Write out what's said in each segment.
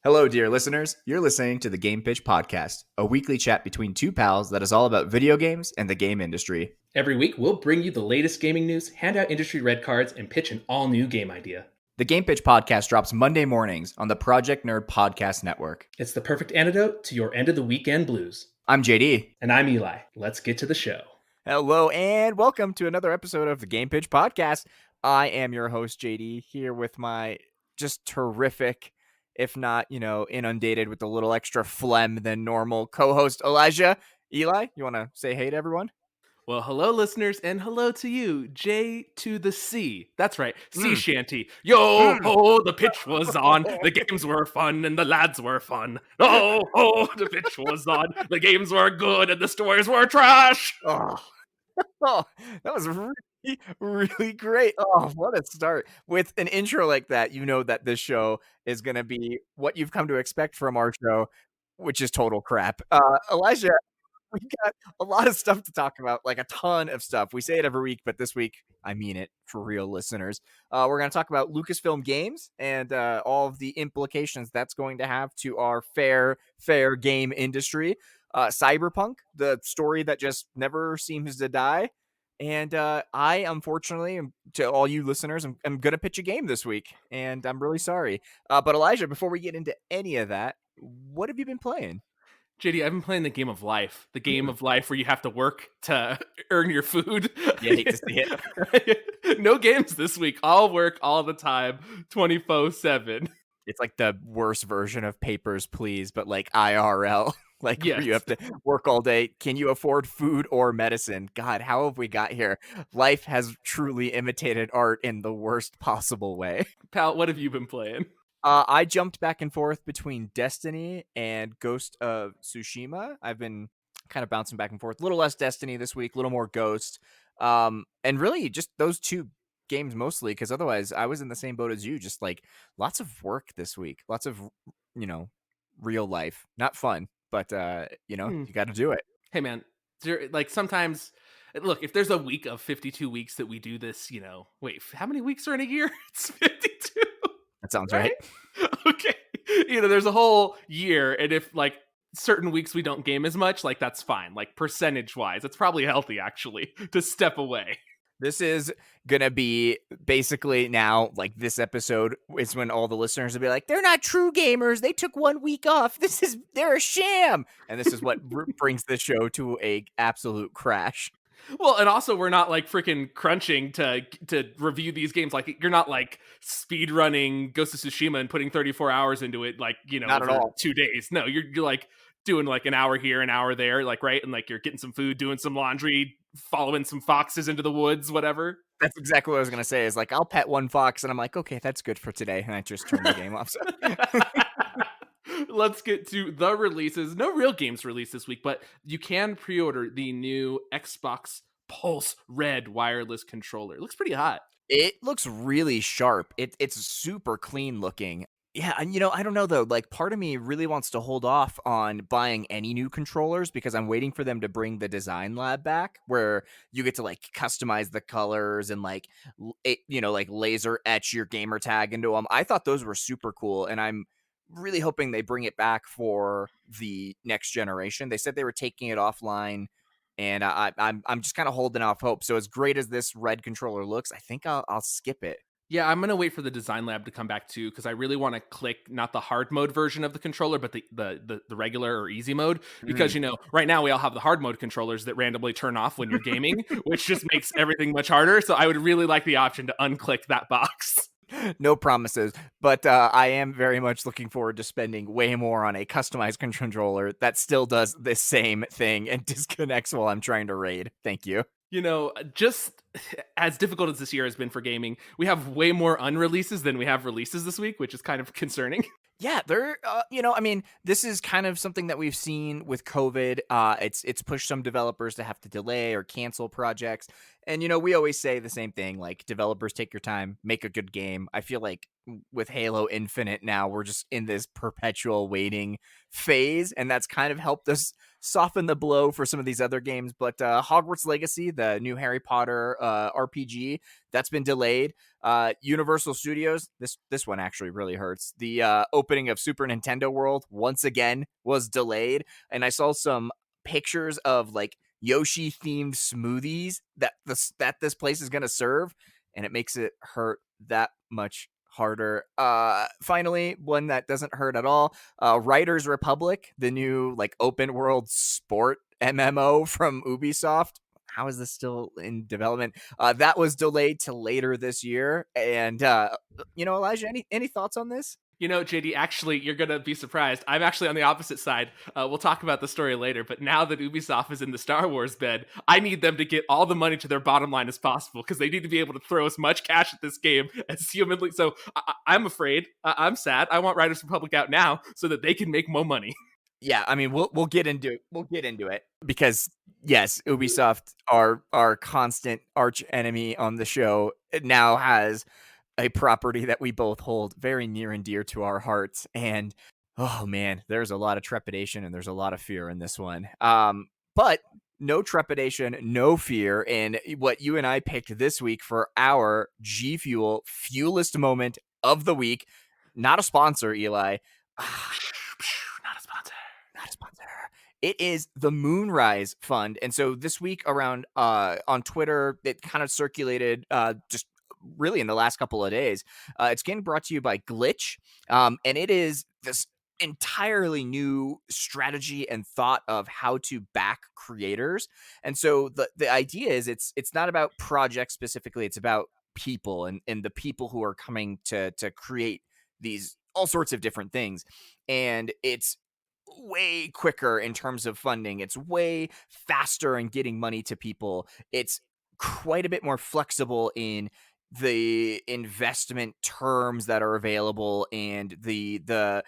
Hello, dear listeners. You're listening to the GamePitch Podcast, a weekly chat between two pals that is all about video games and the game industry. Every week, we'll bring you the latest gaming news, hand out industry red cards, and pitch an all-new game idea. The GamePitch Podcast drops Monday mornings on the Project Nerd Podcast Network. It's the perfect antidote to your end-of-the-weekend blues. I'm JD. And I'm Eli. Let's get to the show. Hello, and welcome to another episode of the GamePitch Podcast. I am your host, JD, here with my just terrific, if not, inundated with a little extra phlegm than normal co-host Elijah. Eli, you want to say hey to everyone? Well, hello, listeners, and hello to you, J to the C. That's right, sea shanty. Yo, ho, the pitch was on, the games were fun, and the lads were fun. Oh, ho, the pitch was on, the games were good, and the stories were trash. Oh, that was really great. Oh, what a start. With an intro like that, you know that this show is going to be what you've come to expect from our show, which is total crap. Elijah, we got a lot of stuff to talk about, like a ton of stuff. We say it every week, but this week, I mean it for real, listeners. We're going to talk about LucasFilm Games and all of the implications that's going to have to our fair game industry. CyberPunk, the story that just never seems to die. And I, unfortunately, to all you listeners, I'm going to pitch a game this week, and I'm really sorry. But Elijah, before we get into any of that, what have you been playing? JD, I've been playing the game of life. The game of life where you have to work to earn your food. Yeah, I hate to see it. No games this week. All work all the time, 24/7. It's like the worst version of Papers, Please, but like IRL. Like, yes. You have to work all day. Can you afford food or medicine? God, how have we got here? Life has truly imitated art in the worst possible way. Pal, what have you been playing? I jumped back and forth between Destiny and Ghost of Tsushima. I've been kind of bouncing back and forth. A little less Destiny this week, a little more Ghost. And really just those two games mostly, because otherwise I was in the same boat as you. Just like lots of work this week. Lots of, real life. Not fun. But, you got to do it. Hey, man, like sometimes, look, if there's a week of 52 weeks that we do this, wait, how many weeks are in a year? It's 52. That sounds right. Okay. There's a whole year. And if like certain weeks we don't game as much, like that's fine. Like percentage wise, it's probably healthy actually to step away. This is going to be basically now, like this episode is when all the listeners will be like, they're not true gamers. They took 1 week off. They're a sham. And this is what brings the show to a absolute crash. Well, and also we're not like freaking crunching to review these games. Like you're not like speed running Ghost of Tsushima and putting 34 hours into it. Like, not at all. 2 days. No, you're like doing like an hour here, an hour there, like, right? And like you're getting some food, doing some laundry, following some foxes into the woods, whatever. That's exactly what I was going to say is like, I'll pet one fox and I'm like, okay, that's good for today. And I just turn the game off. So. Let's get to the releases. No real games released this week, but you can pre-order the new Xbox Pulse Red wireless controller. It looks pretty hot. It looks really sharp. It's super clean looking. Yeah, and I don't know though, like part of me really wants to hold off on buying any new controllers because I'm waiting for them to bring the design lab back where you get to like customize the colors and like, like laser etch your gamer tag into them. I thought those were super cool and I'm really hoping they bring it back for the next generation. They said they were taking it offline and I'm just kind of holding off hope. So as great as this red controller looks, I think I'll skip it. Yeah, I'm going to wait for the design lab to come back too, because I really want to click not the hard mode version of the controller, but the regular or easy mode. Because, right now we all have the hard mode controllers that randomly turn off when you're gaming, which just makes everything much harder. So I would really like the option to unclick that box. No promises, but I am very much looking forward to spending way more on a customized controller that still does the same thing and disconnects while I'm trying to raid. Thank you. Just as difficult as this year has been for gaming, we have way more unreleases than we have releases this week, which is kind of concerning. Yeah, this is kind of something that we've seen with COVID. It's pushed some developers to have to delay or cancel projects. And, we always say the same thing, like developers take your time, make a good game. I feel like with Halo Infinite now, we're just in this perpetual waiting phase, and that's kind of helped us soften the blow for some of these other games. But Hogwarts Legacy, the new Harry Potter RPG, that's been delayed. Universal Studios, this one actually really hurts. The opening of Super Nintendo World once again was delayed, and I saw some pictures of like Yoshi themed smoothies that this place is gonna serve, and it makes it hurt that much harder. Finally, one that doesn't hurt at all. Riders Republic, the new like open world sport MMO from Ubisoft. How is this still in development? That was delayed to later this year. And Elijah, any thoughts on this? JD, actually, you're going to be surprised. I'm actually on the opposite side. We'll talk about the story later, but now that Ubisoft is in the Star Wars bed, I need them to get all the money to their bottom line as possible because they need to be able to throw as much cash at this game as humanly. So I'm afraid. I'm sad. I want Riders Republic out now so that they can make more money. Yeah, I mean, we'll get into it because yes, Ubisoft, our constant arch enemy on the show, it now has a property that we both hold very near and dear to our hearts. And oh man, there's a lot of trepidation and there's a lot of fear in this one. But no trepidation, no fear in what you and I picked this week for our G Fuel Fuelist moment of the week. Not a sponsor, Eli. Not a sponsor. Not a sponsor. It is the Moonrise Fund. And so this week around on Twitter, it kind of circulated just really in the last couple of days. It's getting brought to you by Glitch. And it is this entirely new strategy and thought of how to back creators. And so the idea is it's not about projects specifically, it's about people and the people who are coming to create these all sorts of different things. And it's way quicker in terms of funding. It's way faster in getting money to people. It's quite a bit more flexible in the investment terms that are available and the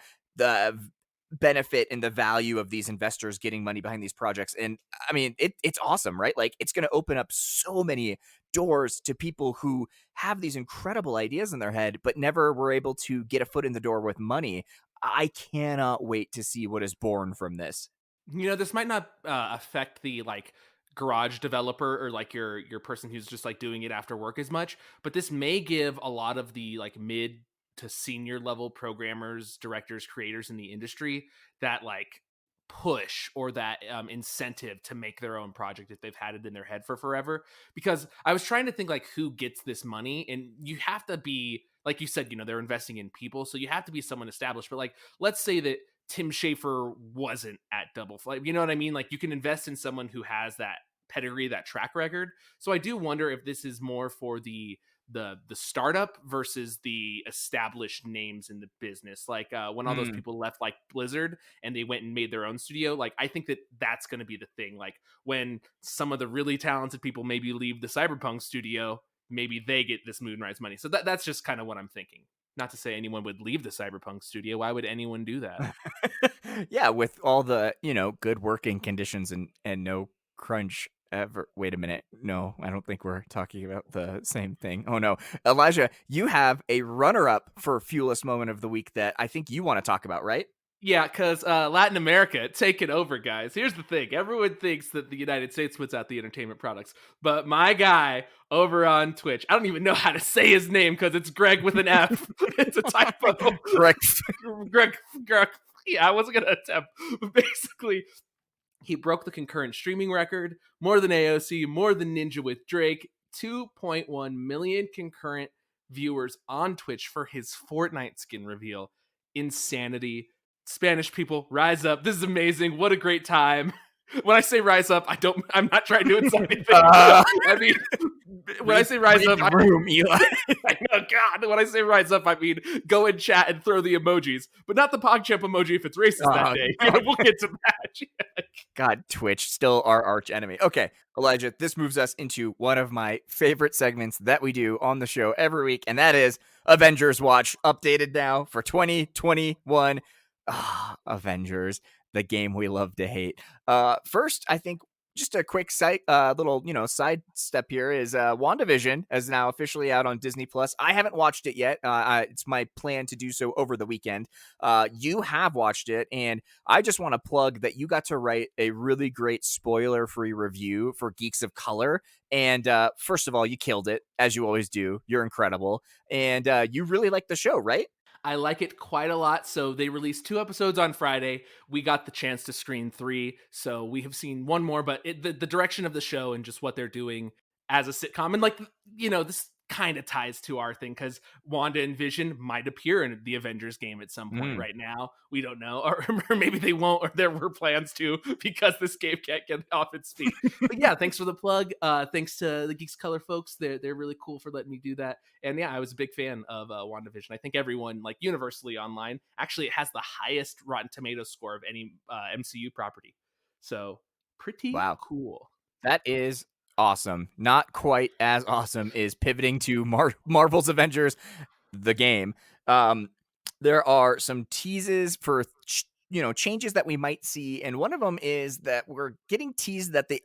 benefit and the value of these investors getting money behind these projects. And I mean, it's awesome, right? Like it's going to open up so many doors to people who have these incredible ideas in their head, but never were able to get a foot in the door with money. I cannot wait to see what is born from this. This might not affect the like garage developer or like your person who's just like doing it after work as much, but this may give a lot of the like mid to senior level programmers, directors, creators in the industry that like push or that incentive to make their own project if they've had it in their head for forever. Because I was trying to think like who gets this money, and you have to be like you said, they're investing in people, so you have to be someone established. But like, let's say that Tim Schafer wasn't at Double Flight. You know what I mean? Like you can invest in someone who has that pedigree, that track record. So I do wonder if this is more for the startup versus the established names in the business. Like when all those people left like Blizzard and they went and made their own studio, like I think that that's going to be the thing. Like when some of the really talented people maybe leave the CyberPunk studio, maybe they get this Moonrise money. So that's just kind of what I'm thinking. Not to say anyone would leave the CyberPunk studio. Why would anyone do that? Yeah, with all the, good working conditions and no crunch ever. Wait a minute. No, I don't think we're talking about the same thing. Oh no. Elijah, you have a runner-up for Fuelist Moment of the Week that I think you want to talk about, right? Yeah, because Latin America, take it over, guys. Here's the thing. Everyone thinks that the United States puts out the entertainment products. But my guy over on Twitch, I don't even know how to say his name because it's Greg with an F. It's a typo. Greg. Yeah, I wasn't going to attempt. But basically, he broke the concurrent streaming record. More than AOC, more than Ninja with Drake. 2.1 million concurrent viewers on Twitch for his Fortnite skin reveal. Insanity. Spanish people, rise up. This is amazing. What a great time. When I say rise up, I'm not trying to insult anything. I mean, when I say rise up, Eli. Oh God, when I say rise up, I mean go in chat and throw the emojis, but not the PogChamp emoji if it's racist that day. We'll get to that. God, Twitch, still our arch enemy. Okay, Elijah, this moves us into one of my favorite segments that we do on the show every week, and that is Avengers Watch, updated now for 2021. Avengers, the game we love to hate. First, I think just a quick little side step here is WandaVision is now officially out on Disney Plus. I haven't watched it yet. It's my plan to do so over the weekend. You have watched it, and I just want to plug that you got to write a really great spoiler-free review for Geeks of Color. And first of all, you killed it, as you always do. You're incredible, and you really like the show, right? I like it quite a lot. So they released 2 episodes on Friday. We got the chance to screen 3. So we have seen one more, but the direction of the show and just what they're doing as a sitcom. And like, this kind of ties to our thing because Wanda and Vision might appear in the Avengers game at some point Mm. right now. We don't know. Or maybe they won't, or there were plans to because this game can't get off its feet. But yeah, thanks for the plug. Thanks to the Geeks Color folks. They're really cool for letting me do that. And yeah, I was a big fan of WandaVision. I think everyone, like universally online, actually it has the highest Rotten Tomatoes score of any MCU property. So pretty Wow. cool. That is awesome. Not quite as awesome is pivoting to Marvel's Avengers, the game. There are some teases for changes that we might see, and one of them is that we're getting teased that the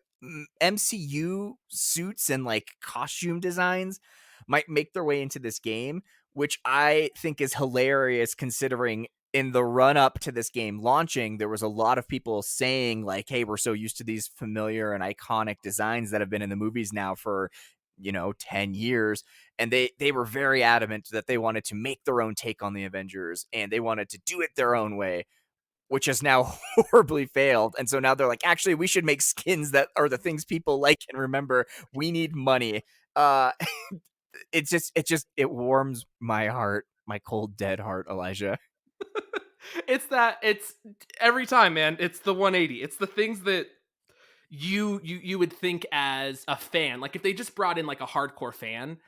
MCU suits and like costume designs might make their way into this game, which I think is hilarious considering in the run up to this game launching, there was a lot of people saying like, hey, we're so used to these familiar and iconic designs that have been in the movies now for 10 years. And they were very adamant that they wanted to make their own take on the Avengers and they wanted to do it their own way, which has now horribly failed. And so now they're like, actually, we should make skins that are the things people like and remember. We need money. Uh, it warms my heart, my cold, dead heart, Elijah. It's every time, man. It's the 180. It's the things that you would think as a fan. Like if they just brought in like a hardcore fan,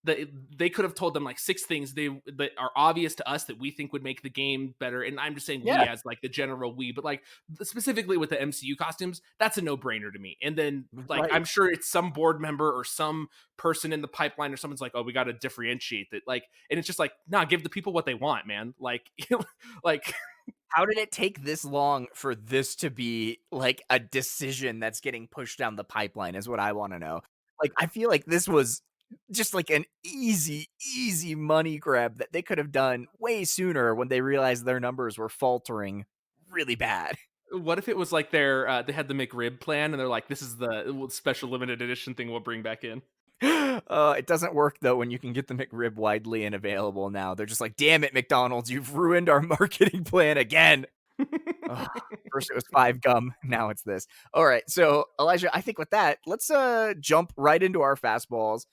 that they could have told them like 6 things that are obvious to us that we think would make the game better. And I'm just saying we Yeah, as like the general we, but like specifically with the MCU costumes, that's a no-brainer to me. And then like right. I'm sure it's some board member or some person in the pipeline or someone's like, oh, we got to differentiate that. Like, and it's just like, nah, give the people what they want, man. Like, like How did it take this long for this to be like a decision that's getting pushed down the pipeline is what I want to know. Like, I feel like this was just like an easy money grab that they could have done way sooner when they realized their numbers were faltering really bad. what if it was like they had the McRib plan and they're like, this is the special limited edition thing we'll bring back in. It doesn't work though when you can get the McRib widely and available now. They're just like, damn it, McDonald's, you've ruined our marketing plan again. Ugh, first it was 5 gum, now it's this. All right, so Elijah, I think with that, let's jump right into our fastballs.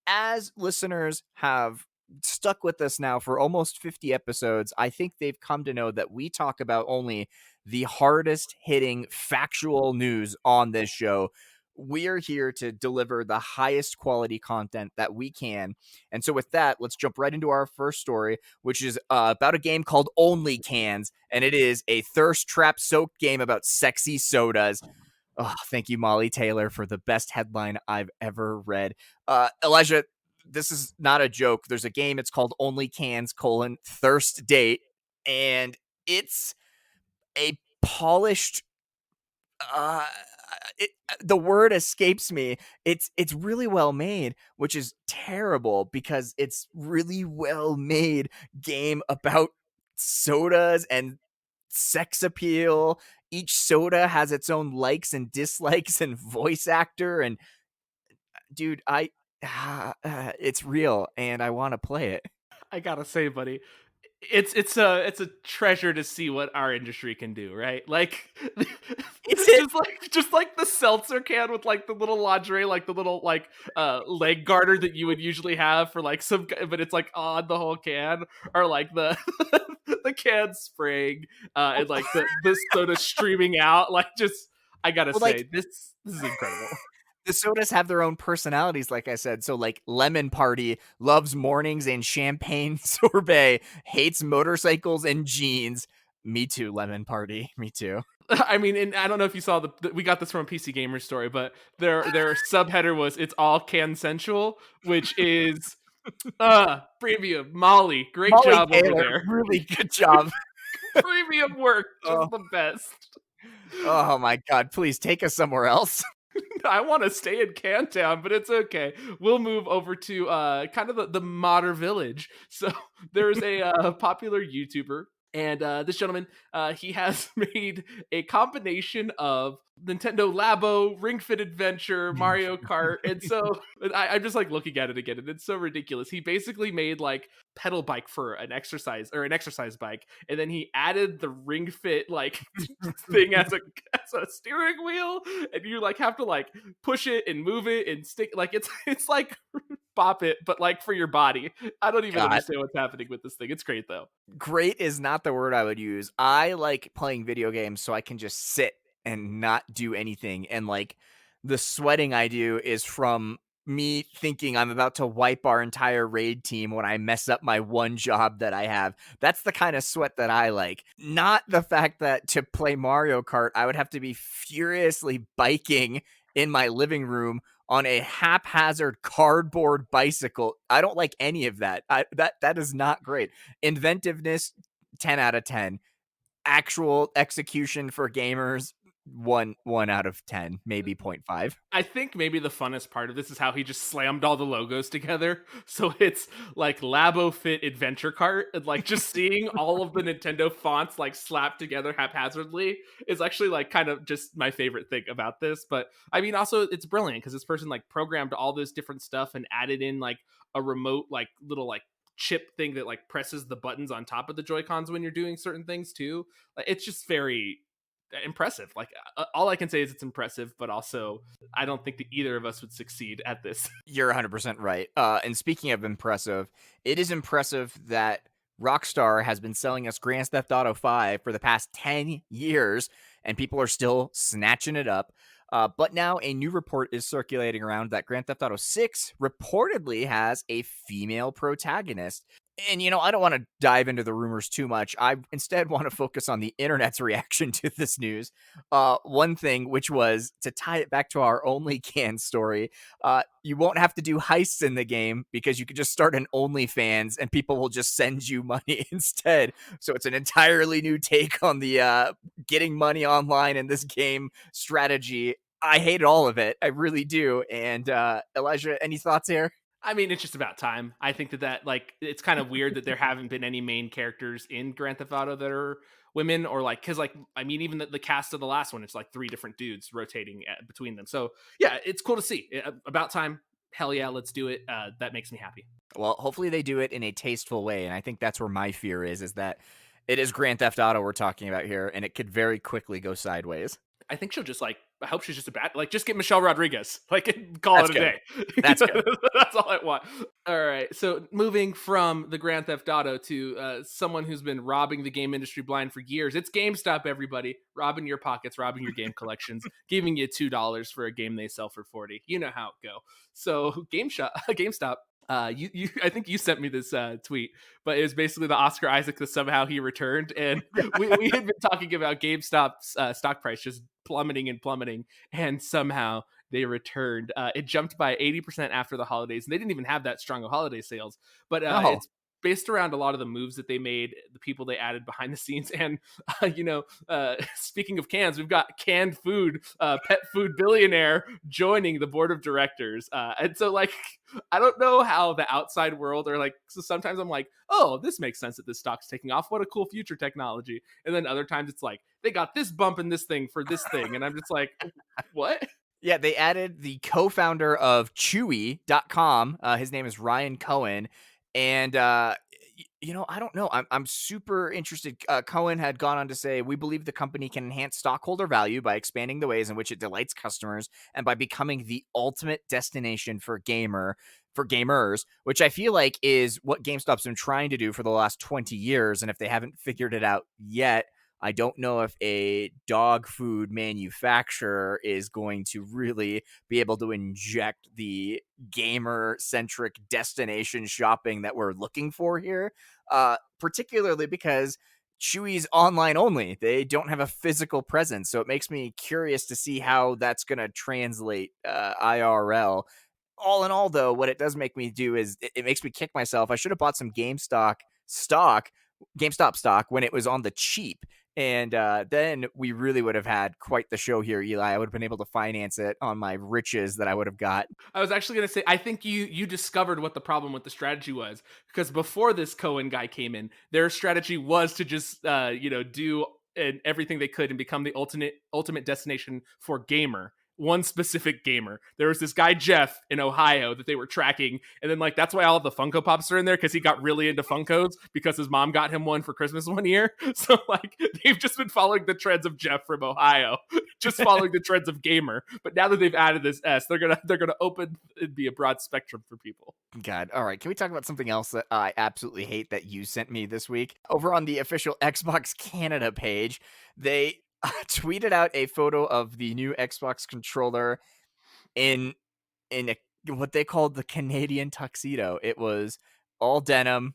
As listeners have stuck with us now for almost 50 episodes, I think they've come to know that we talk about only the hardest hitting factual news on this show. We're here to deliver the highest quality content that we can. And so, with that, let's jump right into our first story, which is about a game called Only Cans. And it is a thirst trap soaked game about sexy sodas. Oh, thank you, Molly Taylor, for the best headline I've ever read. Elijah, this is not a joke. There's a game. It's called Only Cans: Thirst Date, and it's a polished. Uh, it, the word escapes me. It's really well made, which is terrible because it's really well made game about sodas and sex appeal. Each soda has its own likes and dislikes and voice actor. And dude, it's real and I want to play it. I gotta say, buddy, it's a treasure to see what our industry can do, right? Like Is it? just like the seltzer can with like the little lingerie, like the little like leg garter that you would usually have for like some, but it's like on the whole can, or like the the can spraying and like the soda streaming out. Like just I gotta Well, say like this is incredible. the sodas have their own personalities, like I said. So, like, Lemon Party loves mornings and champagne sorbet, hates motorcycles and jeans. Me too, Lemon Party. Me too. I mean, and I don't know if you saw we got this from a PC Gamer story, but their subheader was "It's all consensual," which is premium. Molly, great Molly job over Taylor, there. really good job. Premium work, just Oh, the best. Oh my god, please take us somewhere else. I want to stay in Cantown, but it's okay. We'll move over to kind of the modern village. So there's a popular YouTuber, and this gentleman, he has made a combination of Nintendo Labo, Ring Fit Adventure, Mario Kart, and so I'm just like looking at it again, and it's so ridiculous. He basically made like pedal bike for an exercise bike, and then he added the Ring Fit like thing as a steering wheel, and you like have to like push it and move it and stick like it's like bop it, but like for your body. I don't even God. understand what's happening with this thing. It's great though. Great is not the word I would use. I like playing video games so I can just sit and not do anything. And like the sweating I do is from me thinking I'm about to wipe our entire raid team when I mess up my one job that I have. That's the kind of sweat that I like. Not the fact that to play Mario Kart, I would have to be furiously biking in my living room on a haphazard cardboard bicycle. I don't like any of that. That is not great. Inventiveness, 10 out of 10. Actual execution for gamers, 1 out of 10, maybe 0.5. I think maybe the funnest part of this is how he just slammed all the logos together. So it's like Labo Fit Adventure Cart, and like just seeing all of the Nintendo fonts like slapped together haphazardly is actually like kind of just my favorite thing about this. But I mean, also it's brilliant because this person like programmed all this different stuff and added in like a remote like little like chip thing that like presses the buttons on top of the Joy Cons when you're doing certain things too. Like, it's just very impressive. Like all I can say is it's impressive, but also I don't think that either of us would succeed at this. You're 100% right. And speaking of impressive, it is impressive that Rockstar has been selling us Grand Theft Auto 5 for the past 10 years, and people are still snatching it up. But now a new report is circulating around that Grand Theft Auto 6 reportedly has a female protagonist. And, I don't want to dive into the rumors too much. I instead want to focus on the internet's reaction to this news. One thing, which was to tie it back to our OnlyCans story, you won't have to do heists in the game because you can just start an OnlyFans and people will just send you money instead. So it's an entirely new take on the getting money online in this game strategy. I hate all of it. I really do. And Elijah, any thoughts here? I mean, it's just about time. I think that like it's kind of weird that there haven't been any main characters in Grand Theft Auto that are women, or like because like I mean, even the cast of the last one, it's like 3 different dudes rotating between them. So yeah, it's cool to see. About time. Hell yeah, let's do it. That makes me happy. Well, hopefully they do it in a tasteful way, and I think that's where my fear is that it is Grand Theft Auto we're talking about here, and it could very quickly go sideways. I think she'll just like. I hope she's just a bad. Like, just get Michelle Rodriguez. Like, call That's it a good. day. That's good. That's all I want. All right. So, moving from the Grand Theft Auto to someone who's been robbing the game industry blind for years, it's GameStop. Everybody robbing your pockets, robbing your game collections, giving you $2 for a game they sell for 40. You know how it go. So, GameStop. I think you sent me this tweet, but it was basically the Oscar Isaac that somehow he returned, and we had been talking about GameStop's stock price just plummeting, and somehow they returned. It jumped by 80% after the holidays, and they didn't even have that strong of holiday sales, but No. it's based around a lot of the moves that they made, the people they added behind the scenes, and speaking of cans, we've got canned food, pet food billionaire joining the board of directors, and so like I don't know how the outside world are like. So sometimes I'm like, oh, this makes sense that this stock's taking off. What a cool future technology. And then other times it's like they got this bump in this thing for this thing, and I'm just like, what? Yeah, they added the co-founder of Chewy.com. His name is Ryan Cohen. And, I don't know. I'm super interested. Cohen had gone on to say, we believe the company can enhance stockholder value by expanding the ways in which it delights customers and by becoming the ultimate destination for gamers, which I feel like is what GameStop's been trying to do for the last 20 years. And if they haven't figured it out yet, I don't know if a dog food manufacturer is going to really be able to inject the gamer-centric destination shopping that we're looking for here, particularly because Chewy's online only. They don't have a physical presence, so it makes me curious to see how that's going to translate IRL. All in all, though, what it does make me do is it makes me kick myself. I should have bought some GameStop stock when it was on the cheap. And then we really would have had quite the show here, Eli. I would have been able to finance it on my riches that I would have got. I was actually going to say, I think you discovered what the problem with the strategy was, because before this Cohen guy came in, their strategy was to just do everything they could and become the ultimate destination for gamer. One specific gamer. There was this guy Jeff in Ohio that they were tracking, and then like that's why all of the Funko Pops are in there, because he got really into Funkos because his mom got him one for Christmas one year. So like they've just been following the trends of Jeff from Ohio, just following the trends of gamer. But now that they've added this S, they're gonna open and be a broad spectrum for people. God. All right. Can we talk about something else that I absolutely hate that you sent me this week? Over on the official Xbox Canada page, they tweeted out a photo of the new Xbox controller in what they called the Canadian tuxedo. It was all denim,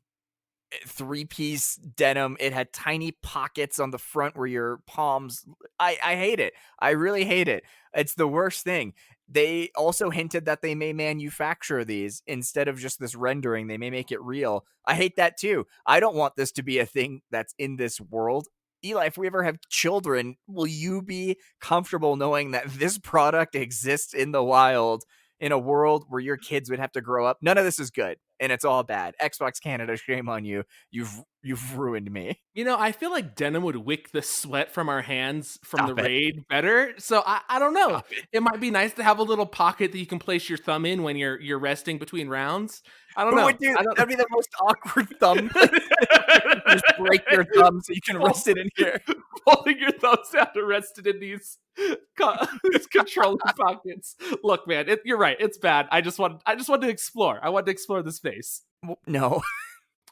three-piece denim. It had tiny pockets on the front where your palms. I hate it. I really hate it. It's the worst thing. They also hinted that they may manufacture these instead of just this rendering. They may make it real. I hate that too. I don't want this to be a thing that's in this world. Eli, if we ever have children, will you be comfortable knowing that this product exists in the wild in a world where your kids would have to grow up? None of this is good, and it's all bad. Xbox Canada, shame on you. You've ruined me. I feel like denim would wick the sweat from our hands from the Stop it. raid better. So I don't know. Stop it. It might be nice to have a little pocket that you can place your thumb in when you're resting between rounds. I don't Who know. would do I that? don't. That'd be the most awkward thumb placement. Just break your thumb so you can rest it in here. Holding your thumbs out to rest it in these controller pockets. Look, man, you're right. It's bad. I just want to explore. I want to explore the space. No,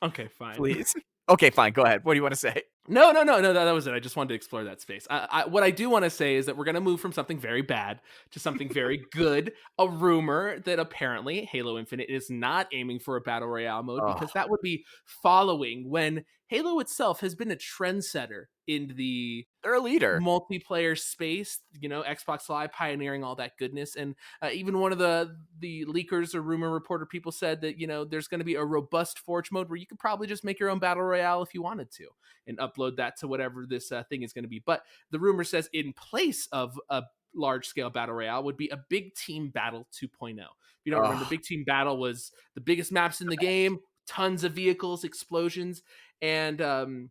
Okay, fine. please. Okay, fine. Go ahead. What do you want to say? No, no, no, no. That was it. I just wanted to explore that space. What I do want to say is that we're going to move from something very bad to something very good. A rumor that apparently Halo Infinite is not aiming for a battle royale mode, Oh, because that would be following when Halo itself has been a trendsetter in the they're a leader. multiplayer space. Xbox Live pioneering all that goodness, and even one of the leakers or rumor reporter people said that there's going to be a robust Forge mode where you could probably just make your own battle royale if you wanted to, and upload that to whatever this thing is going to be. But the rumor says in place of a large scale battle royale would be a big team battle 2.0. If you don't remember, Oh, big team battle was the biggest maps in the game, tons of vehicles, explosions, and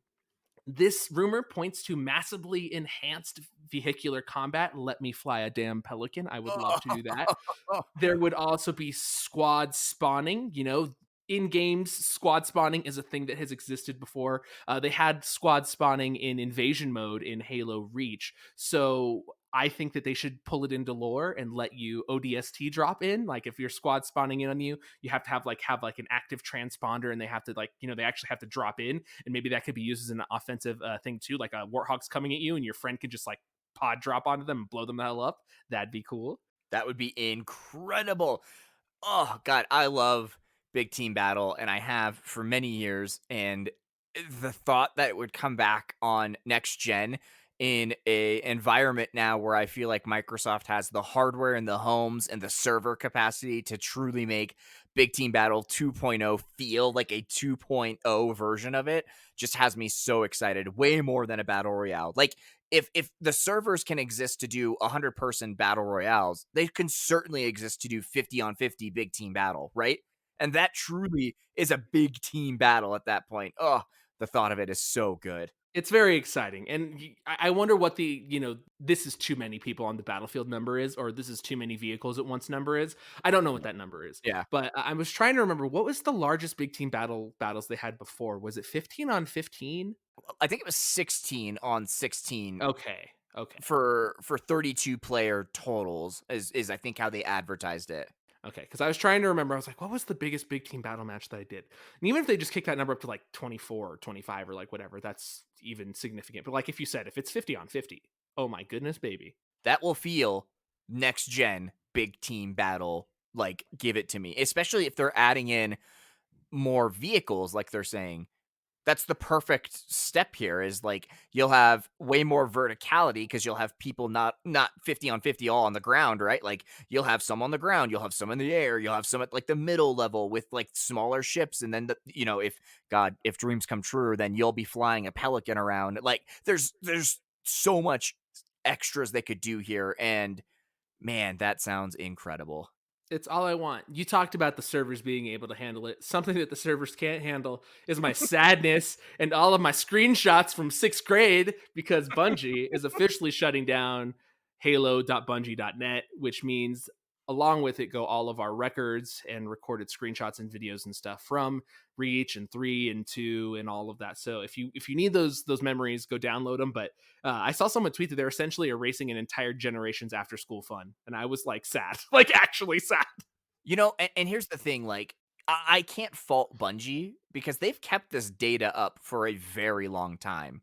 this rumor points to massively enhanced vehicular combat. Let me fly a damn pelican. I would love to do that. There would also be squad spawning. In games, squad spawning is a thing that has existed before. They had squad spawning in invasion mode in Halo Reach. So I think that they should pull it into lore and let you ODST drop in. Like if you're squad spawning in on you, you have to have an active transponder, and they have to they actually have to drop in. And maybe that could be used as an offensive thing too. Like a Warthog's coming at you, and your friend could just pod drop onto them and blow them the hell up. That'd be cool. that would be incredible. Oh God, I love big team battle, and I have for many years. And the thought that it would come back on next gen in a environment now where I feel like Microsoft has the hardware and the homes and the server capacity to truly make Big Team Battle 2.0 feel like a 2.0 version of it just has me so excited, way more than a battle royale. Like if the servers can exist to do 100-person battle royales, they can certainly exist to do 50 on 50 big team battle, right? And that truly is a big team battle at that point. Oh, the thought of it is so good. It's very exciting. And I wonder what this is too many people on the battlefield number is, or this is too many vehicles at once number is. I don't know what that number is. Yeah. But I was trying to remember, what was the largest big team battles they had before? Was it 15 on 15? I think it was 16 on 16 Okay. Okay. for 32 player totals is I think how they advertised it. Okay, because I was trying to remember. I was like, what was the biggest big team battle match that I did? And even if they just kick that number up to 24 or 25 or whatever, that's even significant. But if you said, if it's 50 on 50, oh my goodness, baby. That will feel next gen big team battle. Give it to me, especially if they're adding in more vehicles like they're saying. That's the perfect step here is like you'll have way more verticality because you'll have people not 50 on 50 all on the ground, right? Like you'll have some on the ground, you'll have some in the air, you'll have some at like the middle level with like smaller ships, and then if God, if dreams come true, then you'll be flying a pelican around. Like there's so much extras they could do here, and man, that sounds incredible. It's all I want. You talked about the servers being able to handle it. Something that the servers can't handle is my sadness and all of my screenshots from 6th grade because Bungie is officially shutting down halo.bungie.net, which means along with it go all of our records and recorded screenshots and videos and stuff from Reach and 3 and 2 and all of that. So if you need those memories, go download them. But I saw someone tweet that they're essentially erasing an entire generation's after school fun, and I was like sad, like actually sad. And here's the thing, like, I can't fault Bungie because they've kept this data up for a very long time.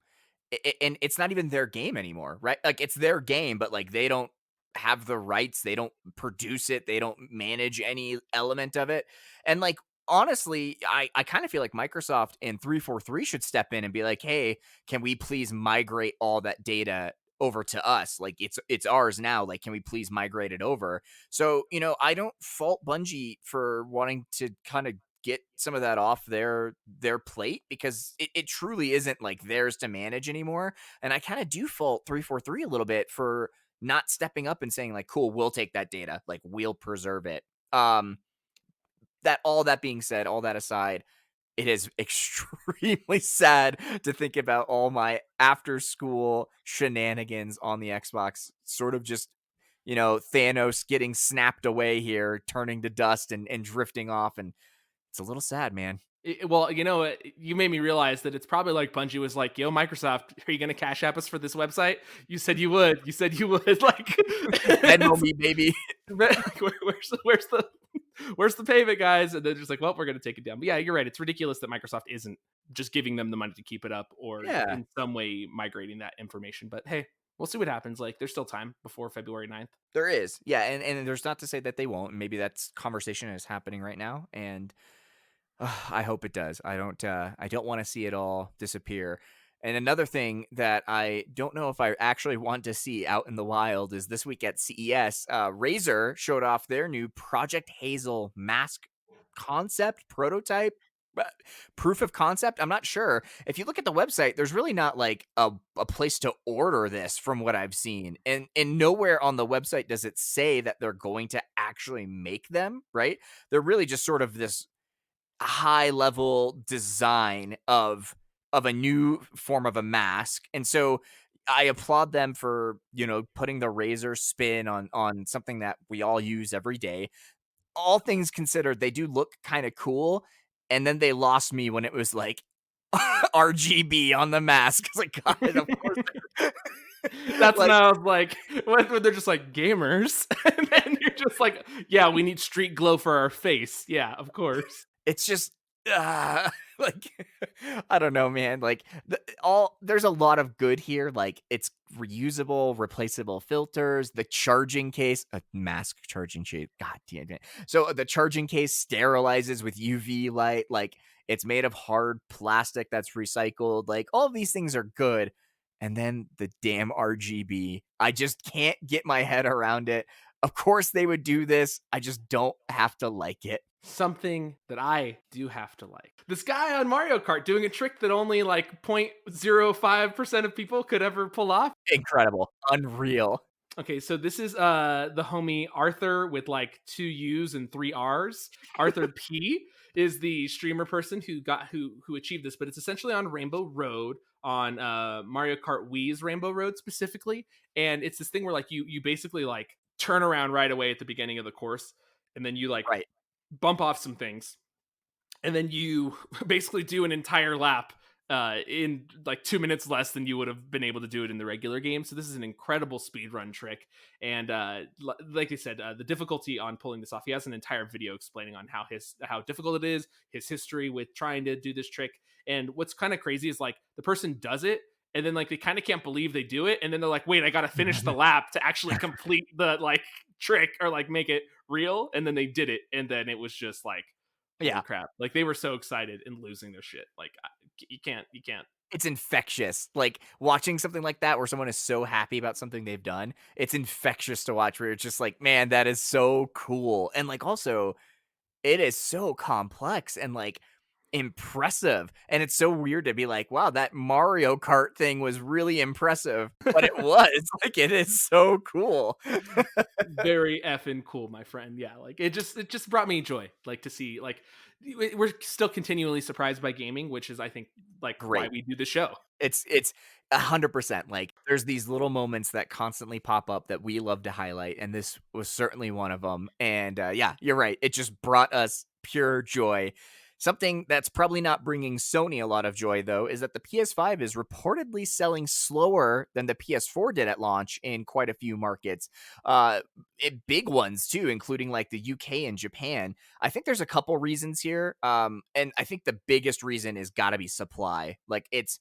And it's not even their game anymore, right? Like, it's their game, but, like, they don't have the rights, they don't produce it, they don't manage any element of it. And, like, honestly, I kinda feel like Microsoft and 343 should step in and be like, "Hey, can we please migrate all that data over to us? Like, it's ours now, like, can we please migrate it over?" So, I don't fault Bungie for wanting to kinda get some of that off their plate because it truly isn't, like, theirs to manage anymore, and I kinda do fault 343 a little bit for not stepping up and saying, like, "Cool, we'll take that data, like, we'll preserve it." All that being said, all that aside, it is extremely sad to think about all my after school shenanigans on the Xbox sort of just, Thanos getting snapped away here, turning to dust and drifting off. And it's a little sad, man. Well, you made me realize that it's probably like Bungie was like, "Yo, Microsoft, are you going to cash app us for this website? You said you would. You said you would." Like, Venmo me, baby. where's the payment, guys? And they're just like, "Well, we're going to take it down." But yeah, you're right. It's ridiculous that Microsoft isn't just giving them the money to keep it up or Yeah, in some way migrating that information. But hey, we'll see what happens. Like, there's still time before February 9th. there is. Yeah, and there's not to say that they won't. Maybe that's conversation is happening right now, and I hope it does. I don't want to see it all disappear. And another thing that I don't know if I actually want to see out in the wild is this week at CES, Razer showed off their new Project Hazel mask concept prototype. uh, Proof of concept. I'm not sure. If you look at the website, there's really not like a place to order this from what I've seen. And nowhere on the website does it say that they're going to actually make them, right? They're really just sort of this high level design of a new form of a mask. And so I applaud them for, putting the razor spin on something that we all use every day. All things considered, they do look kind of cool. And then they lost me when it was like RGB on the mask. It's like, God, of course. That's when Like, I was like, when they're just like gamers, and then you're just like, yeah, we need street glow for our face. Yeah, of course. it's just like I don't know, man. Like there's a lot of good here. Like it's reusable, replaceable filters, the charging case, a mask charging case. God damn it. So the charging case sterilizes with UV light. Like it's made of hard plastic that's recycled. Like all of these things are good. And then the damn RGB. I just can't get my head around it. Of course they would do this. I just don't have to like it. Something that I do have to like. This guy on Mario Kart doing a trick that only like 0.05% of people could ever pull off. Incredible. Unreal. Okay, so this is the homie Arthur with like 2 U's and 3 R's. Arthur P is the streamer person who achieved this, but it's essentially on Rainbow Road on Mario Kart Wii's Rainbow Road specifically, and it's this thing where like you basically like turn around right away at the beginning of the course, and then you like Right. bump off some things, and then you basically do an entire lap in like 2 minutes less than you would have been able to do it in the regular game. So this is an incredible speed run trick, and like I said, the difficulty on pulling this off. He has an entire video explaining on how difficult it is, his history with trying to do this trick, and what's kind of crazy is like the person does it. And then like they kind of can't believe they do it, and then they're like, "Wait, I gotta finish the lap to actually complete the like trick or like make it real." And then they did it, and then it was just like, holy Yeah. crap! Like they were so excited and losing their shit. Like You can't. It's infectious. Like, watching something like that where someone is so happy about something they've done, it's infectious to watch where it's just like, "Man, that is so cool." And, like, also, it is so complex and, like, impressive, and it's so weird to be like, "Wow, that Mario Kart thing was really impressive," but it was, like, it is so cool. Very effing cool, my friend. Yeah, like it just brought me joy, like to see like we're still continually surprised by gaming, which is I think like why Great. we do the show. It's 100%, like, there's these little moments that constantly pop up that we love to highlight, and this was certainly one of them. And, yeah, you're right, it just brought us pure joy. Something that's probably not bringing Sony a lot of joy, though, is that the PS5 is reportedly selling slower than the PS4 did at launch in quite a few markets, big ones too, including, like, the UK and Japan. I think there's a couple reasons here, and I think the biggest reason is gotta be supply. Like, it's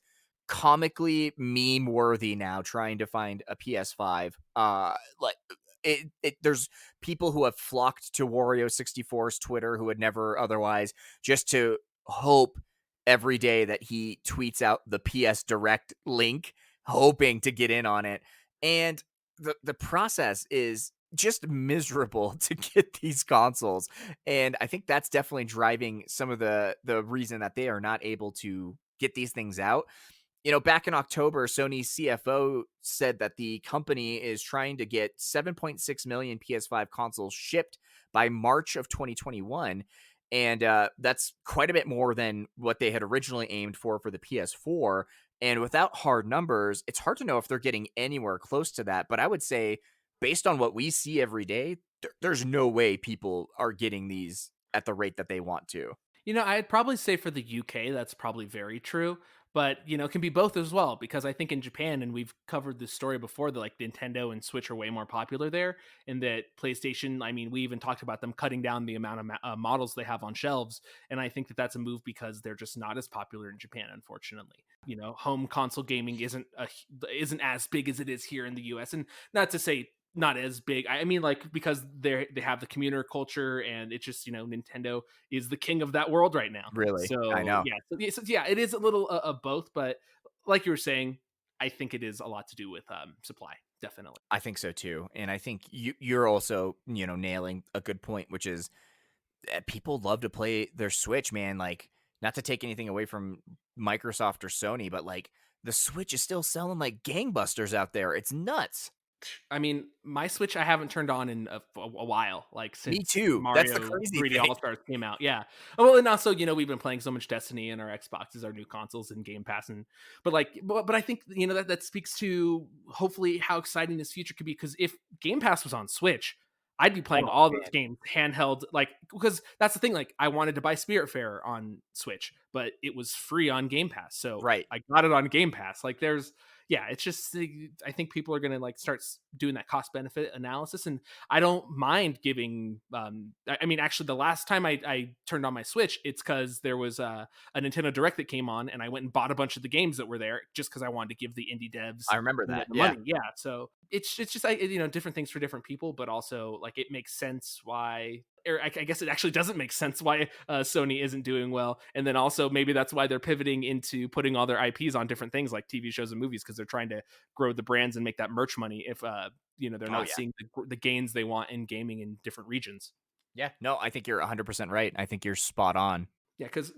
comically meme worthy now trying to find a PS5. Like there's people who have flocked to Wario 64's Twitter who would never otherwise, just to hope every day that he tweets out the PS Direct link, hoping to get in on it. And the process is just miserable to get these consoles. And I think that's definitely driving some of the reason that they are not able to get these things out. You know, back in October, Sony's CFO said that the company is trying to get 7.6 million PS5 consoles shipped by March of 2021. And that's quite a bit more than what they had originally aimed for the PS4. And without hard numbers, it's hard to know if they're getting anywhere close to that. But I would say, based on what we see every day, there's no way people are getting these at the rate that they want to. I'd probably say for the UK, that's probably very true. But it can be both as well because I think in Japan, and we've covered this story before, that like Nintendo and Switch are way more popular there, and that PlayStation. I mean, we even talked about them cutting down the amount of models they have on shelves, and I think that that's a move because they're just not as popular in Japan, unfortunately. Home console gaming isn't as big as it is here in the US, and not to say not as big. I mean, like because they have the commuter culture, and it's just Nintendo is the king of that world right now. Really, I So know. yeah, yeah, it is a little of both, but like you were saying, I think it is a lot to do with supply, definitely. I think so too, and I think you're also, nailing a good point, which is people love to play their Switch, man. Like, not to take anything away from Microsoft or Sony, but like the Switch is still selling like gangbusters out there. It's nuts. I mean, my Switch I haven't turned on in a while, like Me since too. That's the Mario crazy 3D thing. All Stars came out. Yeah. Well, and also, we've been playing so much Destiny, and our Xboxes, our new consoles, and Game Pass, and but I think that speaks to hopefully how exciting this future could be. Because if Game Pass was on Switch, I'd be playing Oh all those man, games handheld, like because that's the thing. Like, I wanted to buy Spiritfarer on Switch, but it was free on Game Pass, so right. I got it on Game Pass. Like, yeah, it's just I think people are going to like start doing that cost benefit analysis, and I don't mind giving. I mean, actually, the last time I turned on my Switch, it's because there was a Nintendo Direct that came on, and I went and bought a bunch of the games that were there just because I wanted to give the indie devs I remember the that. Yeah, money. Yeah, so it's just like different things for different people, but also like it makes sense why. Or I guess it actually doesn't make sense why Sony isn't doing well, and then also maybe that's why they're pivoting into putting all their IPs on different things like TV shows and movies because they're trying to grow the brands and make that merch money. If they're oh not yeah, seeing the gains they want in gaming in different regions. yeah. No, I think you're 100% right. I think you're spot on. Yeah, because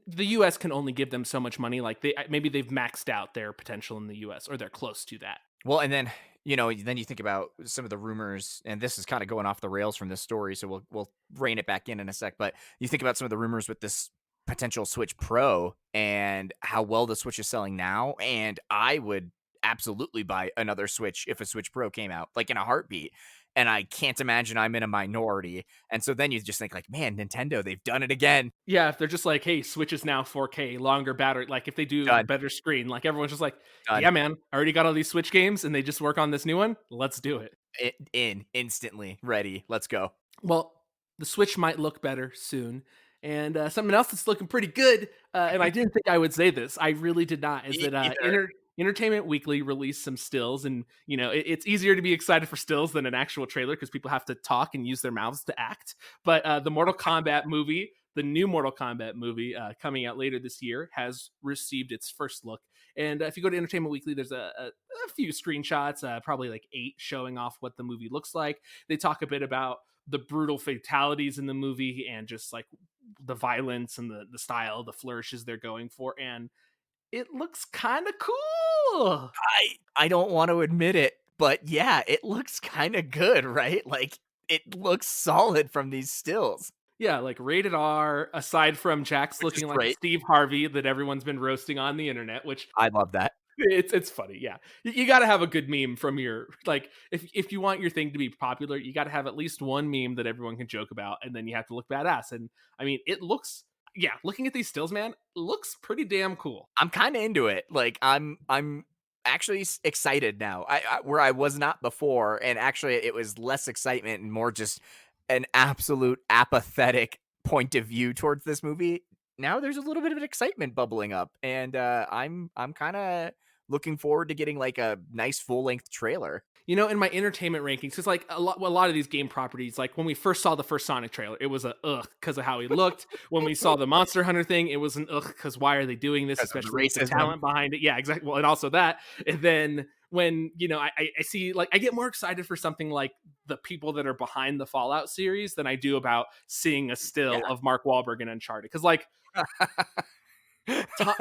the U.S. can only give them so much money. Like maybe they've maxed out their potential in the U.S. or they're close to that. Well, and then then you think about some of the rumors, and this is kind of going off the rails from this story, so we'll rein it back in a sec. But you think about some of the rumors with this potential Switch Pro and how well the Switch is selling now, and I would absolutely buy another Switch if a Switch Pro came out, like in a heartbeat. And I can't imagine I'm in a minority. And so then you just think like, man, Nintendo, they've done it again. Yeah, if they're just like, hey, Switch is now 4K, longer battery. Like if they do Done, better screen, like everyone's just like, done. yeah, man, I already got all these Switch games, and they just work on this new one. Let's do it. In instantly ready. Let's go. Well, the Switch might look better soon. And something else that's looking pretty good, and I didn't think I would say this, I really did not, is Me that either. Entertainment Weekly released some stills, and it's easier to be excited for stills than an actual trailer because people have to talk and use their mouths to act. But the Mortal Kombat movie the new Mortal Kombat movie coming out later this year has received its first look. And if you go to Entertainment Weekly, there's a few screenshots, probably like 8, showing off what the movie looks like. They talk a bit about the brutal fatalities in the movie and just like the violence and the style, the flourishes they're going for. And it looks kind of cool. I don't want to admit it, but yeah, it looks kind of good, right? Like it looks solid from these stills, Yeah, like rated R, aside from Jax which is looking like great. Steve Harvey that everyone's been roasting on the internet, which I love that. it's funny. Yeah. You got to have a good meme from your, like, if you want your thing to be popular, you got to have at least one meme that everyone can joke about, and then you have to look badass. And I mean, it looks, yeah, looking at these stills, man, looks pretty damn cool. I'm kind of into it. Like I'm actually excited now. Where I was not before, and actually it was less excitement and more just an absolute apathetic point of view towards this movie. Now there's a little bit of an excitement bubbling up, and I'm kind of looking forward to getting like a nice full length trailer. You know, in my entertainment rankings, it's like a lot of these game properties, like when we first saw the first Sonic trailer, it was a ugh because of how he looked. When we saw the Monster Hunter thing, it was an ugh because why are they doing this, Because of the especially with the racism. talent behind it. Yeah, exactly. Well, and also that. And then when, you know, I see, like, I get more excited for something like the people that are behind the Fallout series than I do about seeing a still Yeah. of Mark Wahlberg in Uncharted. Because, like,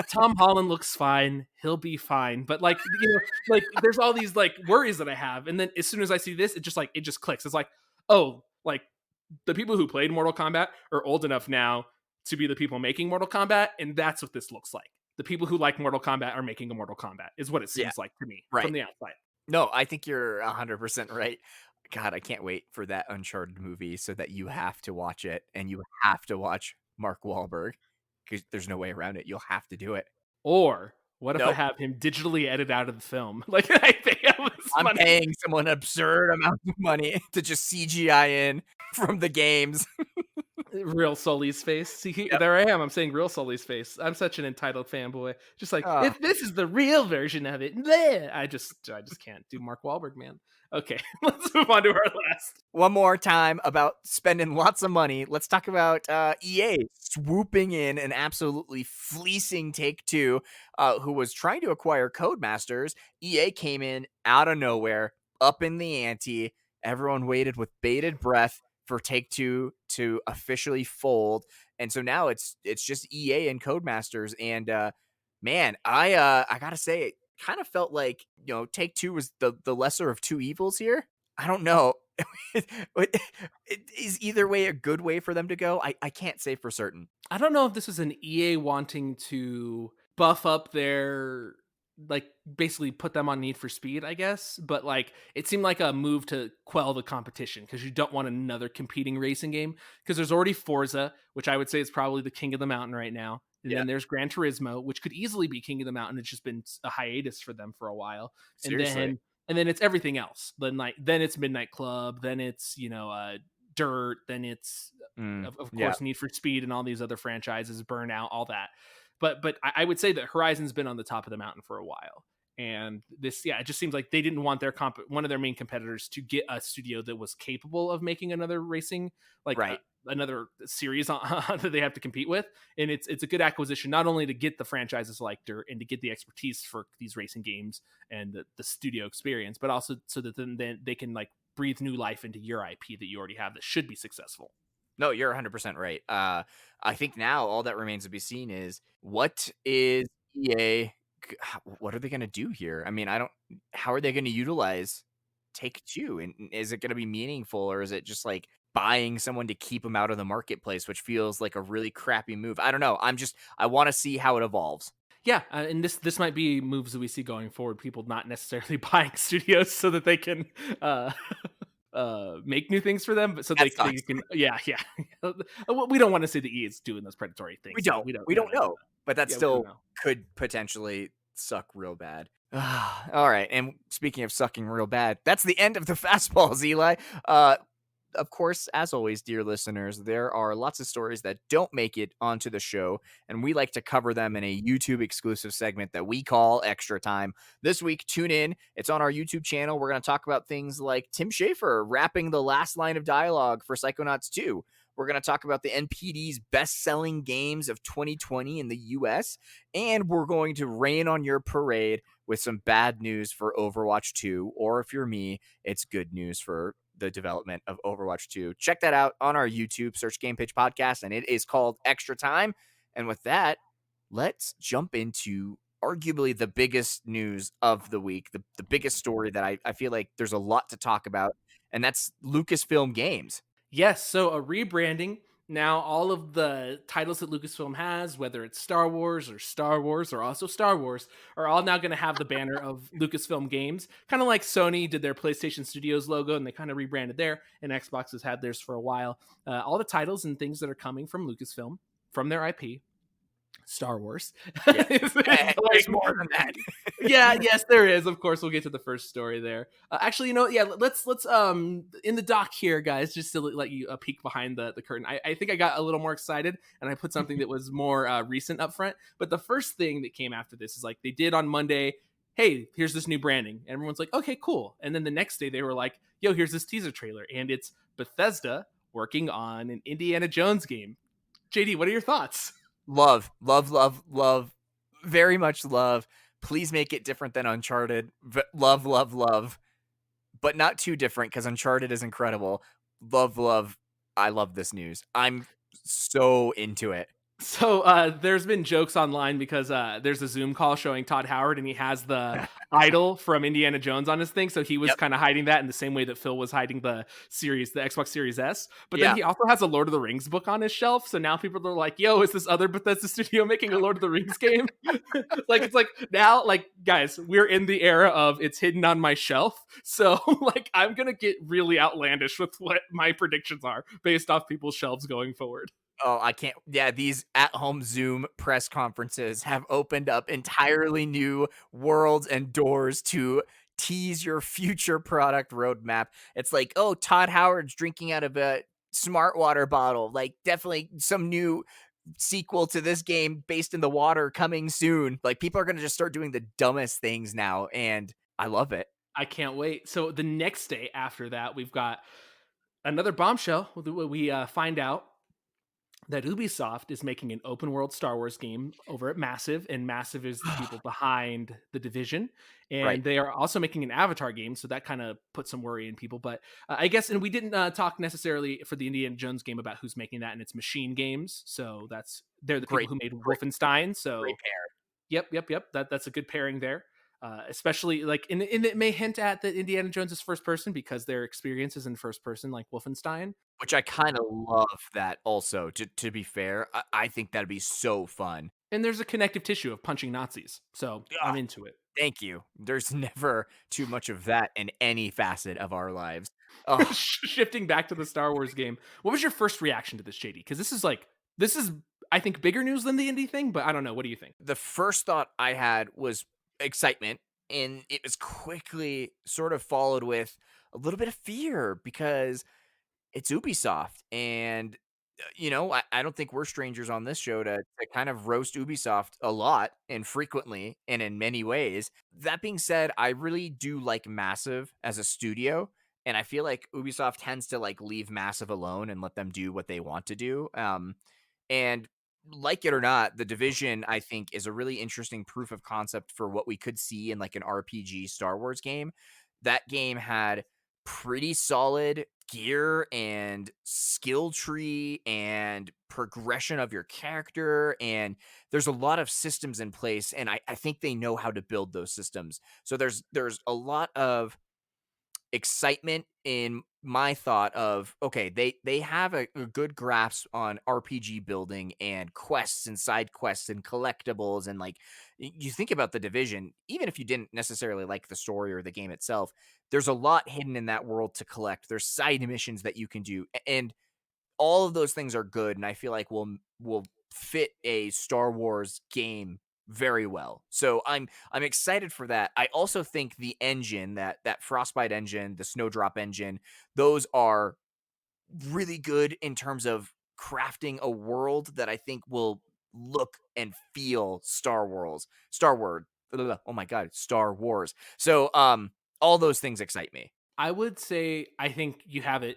Tom Holland looks fine. He'll be fine. But, like, you know, like, there's all these like worries that I have, and then as soon as I see this, it just clicks. It's like, oh, like the people who played Mortal Kombat are old enough now to be the people making Mortal Kombat, and that's what this looks like. The people who like Mortal Kombat are making a Mortal Kombat, is what it Yeah, seems like to me right. from the outside. No, I think you're 100% right. God, I can't wait for that Uncharted movie so that you have to watch it and you have to watch Mark Wahlberg because there's no way around it. You'll have to do it. Or what if I Nope. have him digitally edit out of the film? Like, I pay him this I'm money. paying someone absurd amounts of money to just CGI in from the games. Real Sully's face. See, Yep. there I am. I'm saying real Sully's face. I'm such an entitled fanboy. Just like, Oh, if this is the real version of it, bleh. I just can't do Mark Wahlberg, man. Okay, let's move on to our last. one more time about spending lots of money. Let's talk about EA swooping in and absolutely fleecing Take-Two, who was trying to acquire Codemasters. EA came in out of nowhere, up in the ante. Everyone waited with bated breath for Take-Two to officially fold, and so now it's just EA and Codemasters. And man, I gotta say, it kind of felt like, you know, Take-Two was the lesser of two evils here. I don't know. Is either way a good way for them to go? I can't say for certain. I don't know if this is an EA wanting to buff up their, like, basically put them on Need for Speed, I guess, but like it seemed like a move to quell the competition because you don't want another competing racing game, because there's already Forza, which I would say is probably the king of the mountain right now. And Yeah, then there's Gran Turismo, which could easily be king of the mountain. It's just been a hiatus for them for a while. And seriously. then it's everything else. Then it's Midnight Club, then it's, you know, Dirt, then it's of Yeah. course Need for Speed and all these other franchises, Burnout, all that. But I would say that Horizon's been on the top of the mountain for a while. And this, yeah, it just seems like they didn't want their one of their main competitors to get a studio that was capable of making another racing, like Right. another series that they have to compete with. And it's a good acquisition, not only to get the franchises like Dirt and to get the expertise for these racing games and the studio experience, but also so that then they can like breathe new life into your IP that you already have that should be successful. No, you're 100% right. I think now all that remains to be seen is what is EA, what are they going to do here? I mean, how are they going to utilize Take-Two? And is it going to be meaningful, or is it just like buying someone to keep them out of the marketplace, which feels like a really crappy move? I don't know. I want to see how it evolves. Yeah, and this might be moves that we see going forward. People not necessarily buying studios so that they can make new things for them, but so That they sucks. can, yeah. We don't want to see the E is doing those predatory things. We So don't. we don't We don't no. know, but that Yeah, we don't still know. could potentially suck real bad. All right, and speaking of sucking real bad, that's the end of the fastballs, Eli. Of course, as always, dear listeners, there are lots of stories that don't make it onto the show, and we like to cover them in a YouTube exclusive segment that we call Extra Time. This week, tune in. It's on our YouTube channel. We're going to talk about things like Tim Schafer rapping the last line of dialogue for Psychonauts 2, We're going to talk about the NPD's best-selling games of 2020 in the US, and we're going to rain on your parade with some bad news for Overwatch 2, or if you're me, it's good news for the development of Overwatch 2. Check that out on our YouTube, search GamePitch Podcast, and it is called Extra Time. And with that, let's jump into arguably the biggest news of the week, the biggest story that I feel like there's a lot to talk about, and that's Lucasfilm Games. Yes, so a rebranding. Now, all of the titles that Lucasfilm has, whether it's Star Wars or also Star Wars, are all now going to have the banner of Lucasfilm Games. Kind of like Sony did their PlayStation Studios logo and they kind of rebranded there, and Xbox has had theirs for a while. All the titles and things that are coming from Lucasfilm, from their IP, Star Wars. Yeah, there's more than that. Yeah, yes, there is. Of course, we'll get to the first story there. Actually, yeah, let's in the doc here, guys, just to let you a peek behind the curtain. I think I got a little more excited, and I put something that was more recent up front. But the first thing that came after this is like they did on Monday. Hey, here's this new branding. And everyone's like, okay, cool. And then the next day they were like, yo, here's this teaser trailer, and it's Bethesda working on an Indiana Jones game. JD, what are your thoughts? Love, very much love. Please make it different than Uncharted. Love, but not too different because Uncharted is incredible. Love. I love this news. I'm so into it. So there's been jokes online because there's a Zoom call showing Todd Howard, and he has the idol from Indiana Jones on his thing. So he was Yep. kind of hiding that in the same way that Phil was hiding the Xbox Series S. But Yeah. then he also has a Lord of the Rings book on his shelf. So now people are like, yo, is this other Bethesda studio making a Lord of the Rings game? Like, it's like now, like, guys, we're in the era of it's hidden on my shelf. So like, I'm going to get really outlandish with what my predictions are based off people's shelves going forward. Oh, I can't. Yeah, these at-home Zoom press conferences have opened up entirely new worlds and doors to tease your future product roadmap. It's like, oh, Todd Howard's drinking out of a smart water bottle. Like, definitely some new sequel to this game based in the water coming soon. Like, people are going to just start doing the dumbest things now, and I love it. I can't wait. So the next day after that, we've got another bombshell. We find out that Ubisoft is making an open world Star Wars game over at Massive, and Massive is the people behind The Division, Right. and they are also making an Avatar game, so that kind of put some worry in people. But I guess, and we didn't talk necessarily for the Indiana Jones game about who's making that, and it's Machine Games, so they're the people Great. who made Great. Wolfenstein. So Great pair. Yep. That's a good pairing there. Especially like, and it may hint at that Indiana Jones is first person because their experience is in first person, like Wolfenstein. Which I kinda love that also, to be fair. I think that'd be so fun. And there's a connective tissue of punching Nazis, so I'm Ah, into it. thank you. There's never too much of that in any facet of our lives. Oh, Shifting back to the Star Wars game, what was your first reaction to this, JD? Because this is I think bigger news than the indie thing, but I don't know. What do you think? the first thought I had was excitement, and it was quickly sort of followed with a little bit of fear because it's Ubisoft, and, I don't think we're strangers on this show to kind of roast Ubisoft a lot and frequently and in many ways. That being said, I really do like Massive as a studio, and I feel like Ubisoft tends to, like, leave Massive alone and let them do what they want to do, and like it or not, The Division, I think, is a really interesting proof of concept for what we could see in, like, an RPG Star Wars game. That game had pretty solid gear and skill tree and progression of your character, and there's a lot of systems in place, and I think they know how to build those systems. So there's a lot of excitement in my thought of, okay, they have a good grasp on RPG building and quests and side quests and collectibles, and like, you think about The Division, even if you didn't necessarily like the story or the game itself, there's a lot hidden in that world to collect. There's side missions that you can do, and all of those things are good, and I feel like will fit a Star Wars game very well. So I'm excited for that. I also think the engine, that Frostbite engine, the Snowdrop engine, those are really good in terms of crafting a world that I think will look and feel Star Wars. Oh my god, Star Wars. So all those things excite me. I would say I think you have it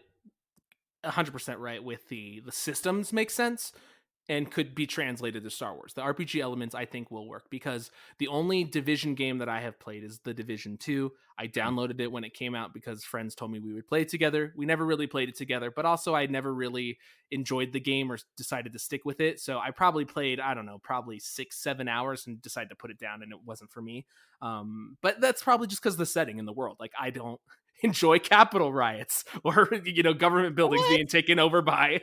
100% right with the systems make sense and could be translated to Star Wars. The RPG elements I think will work because the only Division game that I have played is the Division 2. I Mm. downloaded it when it came out because friends told me we would play it together. We never really played it together, but also I never really enjoyed the game or decided to stick with it. So I probably played, I don't know, probably 6, 7 hours and decided to put it down and it wasn't for me. But that's probably just because of the setting in the world. Like I don't enjoy Capitol riots or government buildings What? being taken over by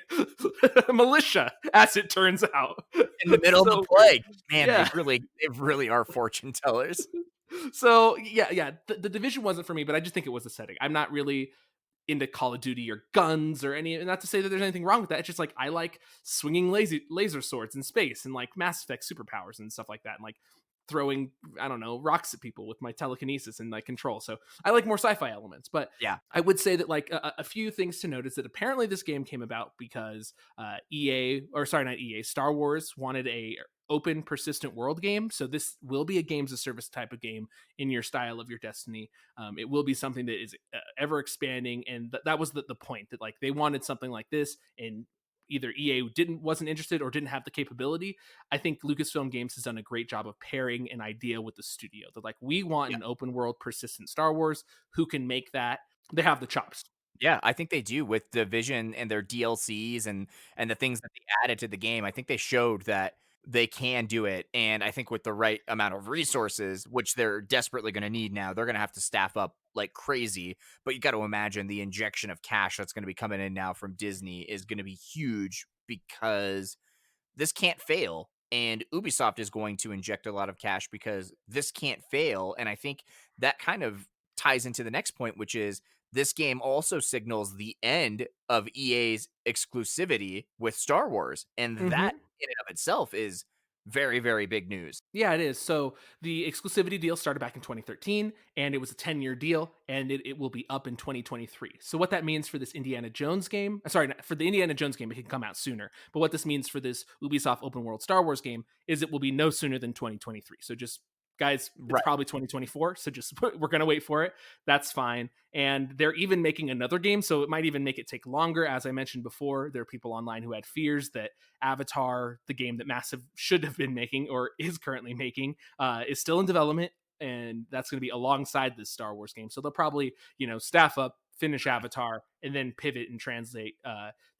militia, as it turns out. In the middle of the So weird. plague. Man, Yeah. they really are fortune tellers. So yeah. The division wasn't for me, but I just think it was the setting. I'm not really into Call of Duty or guns or any. Not to say that there's anything wrong with that. It's just like I like swinging laser swords in space and like Mass Effect superpowers and stuff like that, and like throwing I don't know rocks at people with my telekinesis and like control. So I like more sci-fi elements. But Yeah. I would say that like a few things to note is that apparently this game came about because EA or sorry not EA Star Wars wanted a open persistent world game. So this will be a games of service type of game in your style of your Destiny. It will be something that is ever expanding, and that was the point that like they wanted something like this, and either EA wasn't interested or didn't have the capability. I think Lucasfilm Games has done a great job of pairing an idea with the studio. They're like, we want Yeah. an open world persistent Star Wars. Who can make that? They have the chops. Yeah, I think they do with Division and their DLCs and the things that they added to the game. I think they showed that they can do it, and I think with the right amount of resources, which they're desperately gonna need now, they're gonna have to staff up like crazy, but you gotta imagine the injection of cash that's gonna be coming in now from Disney is gonna be huge because this can't fail. And Ubisoft is going to inject a lot of cash because this can't fail. And I think that kind of ties into the next point, which is this game also signals the end of EA's exclusivity with Star Wars. And that Mm-hmm. in and of itself is very, very big news. Yeah, it is. So the exclusivity deal started back in 2013, and it was a 10-year deal, and it will be up in 2023. So what that means for this Indiana Jones game, sorry, for the Indiana Jones game, it can come out sooner. But what this means for this Ubisoft open world Star Wars game is it will be no sooner than 2023. So just guys, it's Right. probably 2024. So just we're gonna wait for it. That's fine. And they're even making another game, so it might even make it take longer. As I mentioned before, there are people online who had fears that Avatar, the game that Massive should have been making or is currently making, is still in development, and that's going to be alongside this Star Wars game. So they'll probably, staff up, finish Avatar, and then pivot and translate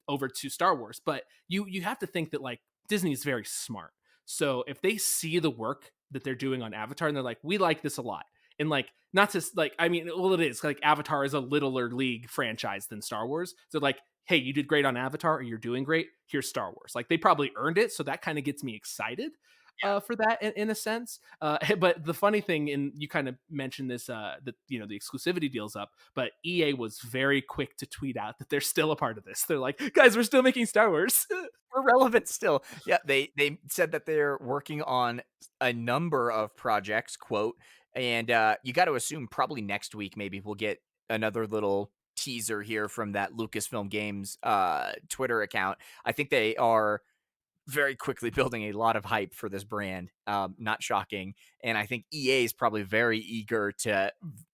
over to Star Wars. But you have to think that like Disney is very smart. So if they see the work that they're doing on Avatar and they're like, we like this a lot. And like, not just like, I mean, well, it is like Avatar is a littler league franchise than Star Wars. So like, hey, you did great on Avatar, or you're doing great. Here's Star Wars. Like they probably earned it, so that kind of gets me excited for that in a sense. But the funny thing, and you kind of mentioned this, that the exclusivity deal's up, but EA was very quick to tweet out that they're still a part of this. They're like, guys, we're still making Star Wars. We're relevant still. Yeah, they said that they're working on a number of projects, quote, and you got to assume probably next week maybe we'll get another little teaser here from that Lucasfilm Games Twitter account. I think they are very quickly building a lot of hype for this brand. Not shocking. And I think EA is probably very eager to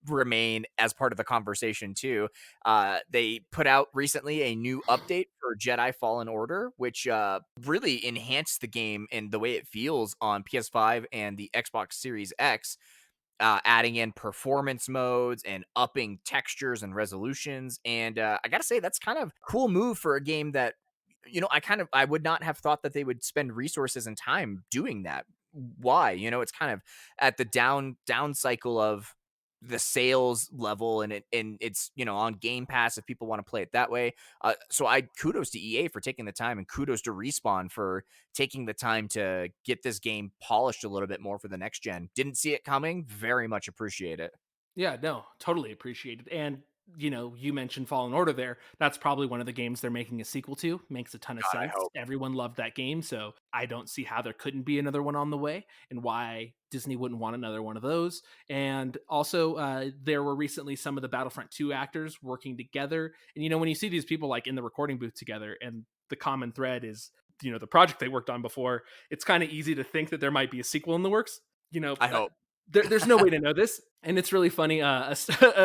remain as part of the conversation too. They put out recently a new update for Jedi Fallen Order, which really enhanced the game and the way it feels on PS5 and the Xbox Series X. Adding in performance modes and upping textures and resolutions. And I gotta say, that's kind of cool move for a game that I would not have thought that they would spend resources and time doing that. Why? It's kind of at the down cycle of the sales level, and it's on Game Pass if people want to play it that way. So I kudos to EA for taking the time, and kudos to Respawn for taking the time to get this game polished a little bit more for the next gen. Didn't see it coming. Very much appreciate it. Yeah, no, totally appreciated. And you mentioned Fallen Order there. That's probably one of the games they're making a sequel to. Makes a ton of God, I sense. hope. Everyone loved that game, so I don't see how there couldn't be another one on the way and why Disney wouldn't want another one of those. And also, there were recently some of the Battlefront 2 actors working together. And when you see these people like in the recording booth together and the common thread is, the project they worked on before, it's kind of easy to think that there might be a sequel in the works. I hope. there's no way to know this, and it's really funny. A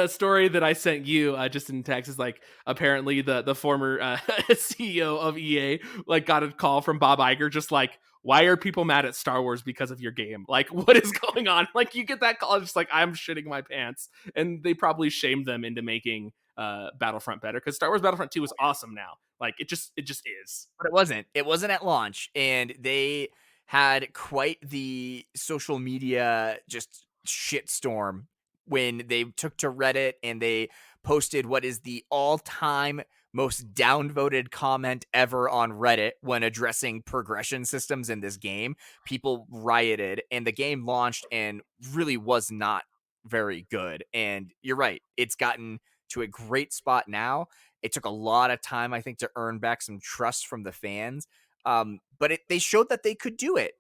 story that I sent you just in text is like apparently the former CEO of EA like got a call from Bob Iger, just like, why are people mad at Star Wars because of your game? Like, what is going on? Like, you get that call, just like, I'm shitting my pants, and they probably shamed them into making Battlefront better, because Star Wars Battlefront 2 is awesome now. Like, it just is. But it wasn't. It wasn't at launch, and they had quite the social media just shitstorm when they took to Reddit and they posted what is the all-time most downvoted comment ever on Reddit when addressing progression systems in this game. People rioted, and the game launched and really was not very good. And you're right, it's gotten to a great spot now. It took a lot of time, I think, to earn back some trust from the fans. But they showed that they could do it.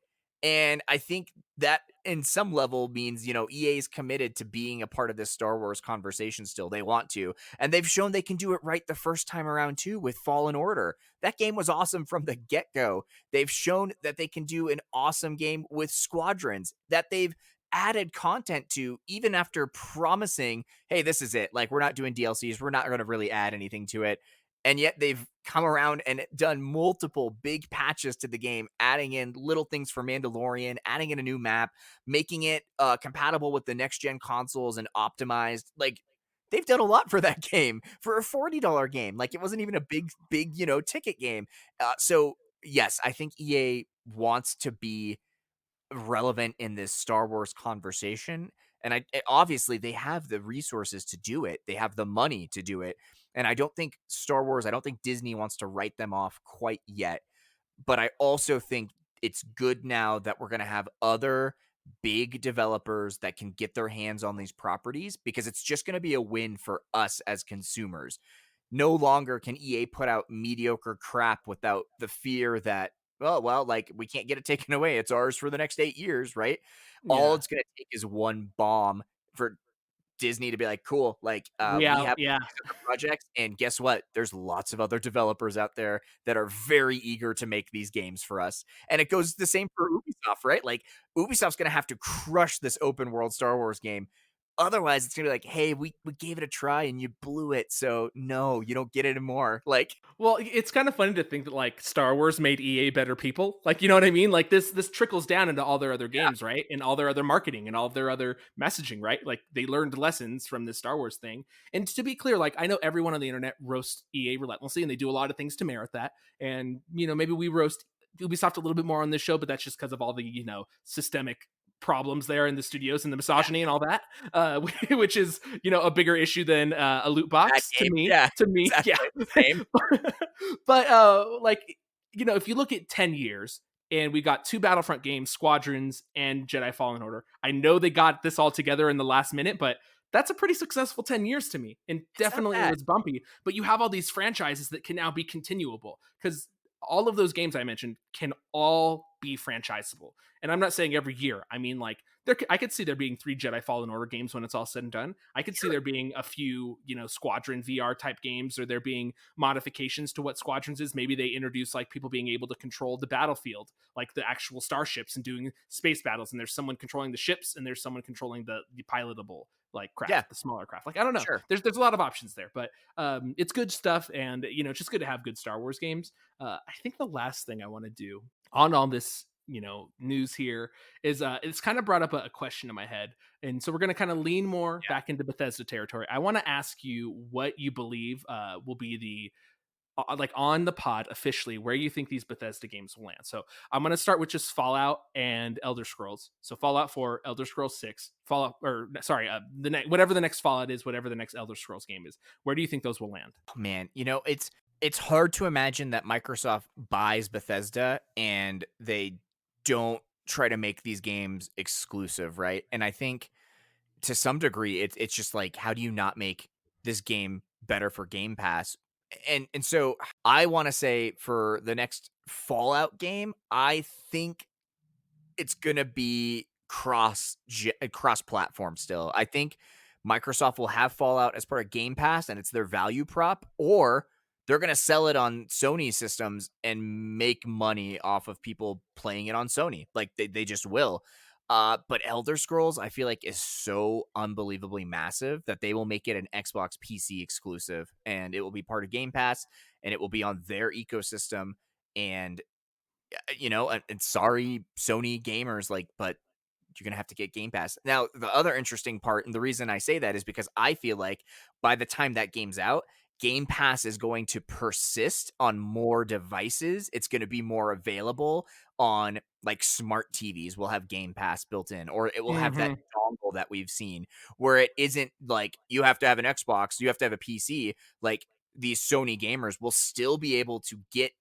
And I think that in some level means, EA is committed to being a part of this Star Wars conversation still. They want to. And they've shown they can do it right the first time around, too, with Fallen Order. That game was awesome from the get go. They've shown that they can do an awesome game with Squadrons, that they've added content to, even after promising, hey, this is it. Like, we're not doing DLCs. We're not going to really add anything to it. And yet they've come around and done multiple big patches to the game, adding in little things for Mandalorian, adding in a new map, making it compatible with the next gen consoles and optimized. Like, they've done a lot for that game for a $40 game. Like, it wasn't even a big, ticket game. So yes, I think EA wants to be relevant in this Star Wars conversation. And obviously they have the resources to do it. They have the money to do it. And I don't think I don't think Disney wants to write them off quite yet. But I also think it's good now that we're going to have other big developers that can get their hands on these properties, because it's just going to be a win for us as consumers. No longer can EA put out mediocre crap without the fear that, oh, well, like, we can't get it taken away. It's ours for the next 8 years, right? All Yeah. it's going to take is one bomb for Disney to be like, cool, like, We we out. have Yeah. these other projects, and guess what? There's lots of other developers out there that are very eager to make these games for us. And it goes the same for Ubisoft, right? Like, Ubisoft's gonna have to crush this open world Star Wars game. Otherwise, it's gonna be like, hey, we gave it a try and you blew it, so no, you don't get it anymore. Like, Well, it's kind of funny to think that like Star Wars made EA better people. Like, you know what I mean? Like this trickles down into all their other yeah, games, right? And all their other marketing and all of their other messaging, right? Like they learned lessons from this Star Wars thing. And to be clear, like I know everyone on the internet roasts EA relentlessly and they do a lot of things to merit that. And maybe we roast Ubisoft a little bit more on this show, but that's just because of all the, systemic problems there in the studios and the yeah, misogyny and all that, which is, a bigger issue than a loot that box to game. me. Yeah, To me, yeah. exactly. Same. But like, if you look at 10 years and we got two Battlefront games, Squadrons and Jedi Fallen Order, I know they got this all together in the last minute, but that's a pretty successful 10 years to me. And It's not definitely it bad. was bumpy, but you have all these franchises that can now be continuable, because all of those games I mentioned can all be franchisable. And I'm not saying every year. I mean, like, I could see there being 3 Jedi Fallen Order games when it's all said and done. I could see Sure. there being a few, Squadron VR type games, or there being modifications to what Squadrons is. Maybe they introduce like people being able to control the battlefield, like the actual starships, and doing space battles. And there's someone controlling the ships, and there's someone controlling the pilotable like Yeah, craft, the smaller craft. Like, I don't know. sure. There's a lot of options there, but it's good stuff, and it's just good to have good Star Wars games. I think the last thing I want to do on all this, news here is it's kind of brought up a question in my head, and so we're going to kind of lean more Yeah. back into Bethesda territory. I want to ask you what you believe will be the like on the pod officially where you think these Bethesda games will land. So I'm going to start with just Fallout and Elder Scrolls. So Fallout 4, Elder Scrolls 6, Fallout, or sorry, whatever the next Fallout is, whatever the next Elder Scrolls game is. Where do you think those will land? Man, it's hard to imagine that Microsoft buys Bethesda and they don't try to make these games exclusive, right? And I think to some degree it's just like, how do you not make this game better for Game Pass? And so I want to say for the next Fallout game, I think it's gonna be cross platform still. I think Microsoft will have Fallout as part of Game Pass, and it's their value prop, or they're gonna sell it on Sony systems and make money off of people playing it on Sony. Like, they just will. But Elder Scrolls, I feel like, is so unbelievably massive that they will make it an Xbox PC exclusive, and it will be part of Game Pass, and it will be on their ecosystem. And and sorry, Sony gamers, like, but you're gonna have to get Game Pass. Now, the other interesting part, and the reason I say that is because I feel like by the time that game's out, Game Pass is going to persist on more devices. It's going to be more available on like smart TVs will have Game Pass built in, or it will have that Mhm. dongle that we've seen where it isn't like you have to have an Xbox, you have to have a PC. Like these Sony gamers will still be able to get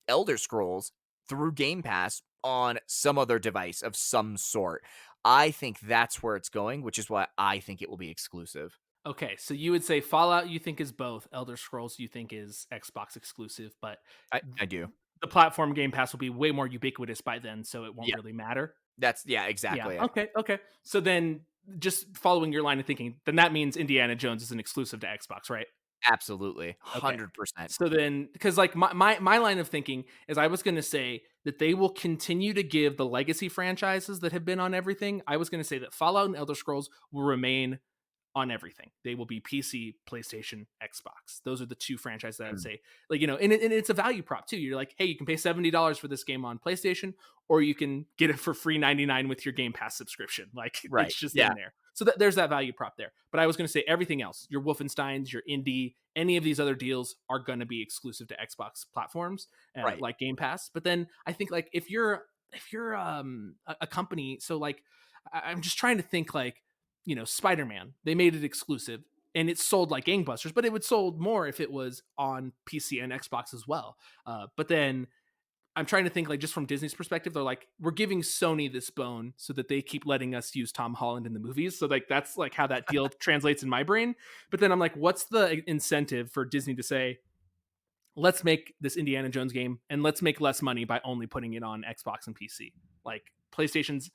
Elder Scrolls through Game Pass on some other device of some sort. I think that's where it's going, which is why I think it will be exclusive. Okay, so you would say Fallout you think is both, Elder Scrolls you think is Xbox exclusive, but I do. the platform Game Pass will be way more ubiquitous by then, so it won't Yeah. really matter. Yeah, Yeah. exactly it. Okay. Okay. So then, just following your line of thinking, then that means Indiana Jones is an exclusive to Xbox, right? Absolutely. Okay. 100%. So then, because like my line of thinking is, I was going to say that they will continue to give the legacy franchises that have been on everything. I was going to say that Fallout and Elder Scrolls will remain on everything. They will be PC, PlayStation, Xbox. Those are the two franchises that I would Mm. say, like, and it's a value prop too. You're like, hey, you can pay $70 for this game on PlayStation, or you can get it for free 99 with your Game Pass subscription. Like, Right. it's just Yeah. in there. So there's that value prop there. But I was going to say everything else, your Wolfensteins, your Indie, any of these other deals are going to be exclusive to Xbox platforms, Right. like Game Pass. But then I think like if you're a company, so like I'm just trying to think like, Spider-Man, they made it exclusive and it sold like gangbusters, but it would sold more if it was on PC and Xbox as well. But then I'm trying to think like just from Disney's perspective, they're like, we're giving Sony this bone so that they keep letting us use Tom Holland in the movies. So like that's like how that deal translates in my brain. But then I'm like, what's the incentive for Disney to say, let's make this Indiana Jones game and let's make less money by only putting it on Xbox and PC? Like PlayStation's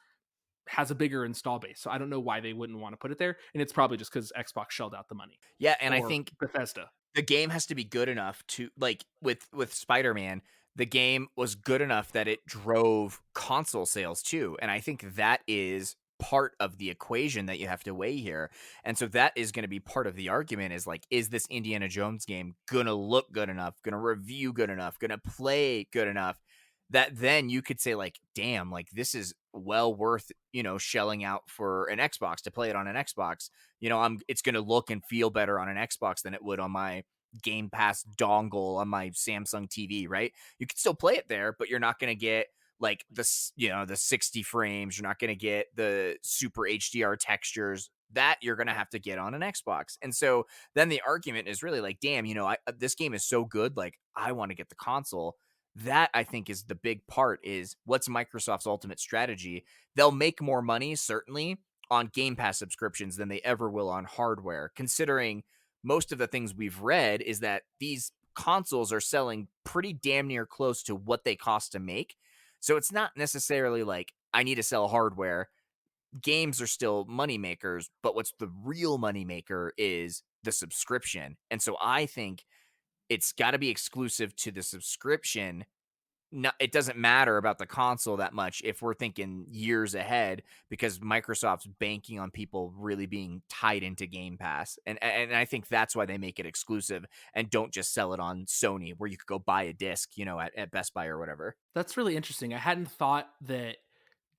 has a bigger install base. So I don't know why they wouldn't want to put it there. And it's probably just because Xbox shelled out the money, Yeah, and I or think Bethesda. the game has to be good enough to like with Spider-Man, the game was good enough that it drove console sales too, and I think that is part of the equation that you have to weigh here. And so that is going to be part of the argument is like, is this Indiana Jones game going to look good enough, going to review good enough, going to play good enough that then you could say like, damn, like this is well worth, shelling out for an Xbox to play it on an Xbox. It's going to look and feel better on an Xbox than it would on my Game Pass dongle on my Samsung TV, right? You can still play it there, but you're not going to get like the 60 frames. You're not going to get the super HDR textures that you're going to have to get on an Xbox. And so then the argument is really like, damn, this game is so good. Like I want to get the console. That I think is the big part is what's Microsoft's ultimate strategy. They'll make more money, certainly, on Game Pass subscriptions than they ever will on hardware, considering most of the things we've read is that these consoles are selling pretty damn near close to what they cost to make. So it's not necessarily like I need to sell hardware. Games are still money makers, but what's the real money maker is the subscription. And so I think it's got to be exclusive to the subscription. No, it doesn't matter about the console that much if we're thinking years ahead because Microsoft's banking on people really being tied into Game Pass. And I think that's why they make it exclusive and don't just sell it on Sony where you could go buy a disc, at Best Buy or whatever. That's really interesting. I hadn't thought that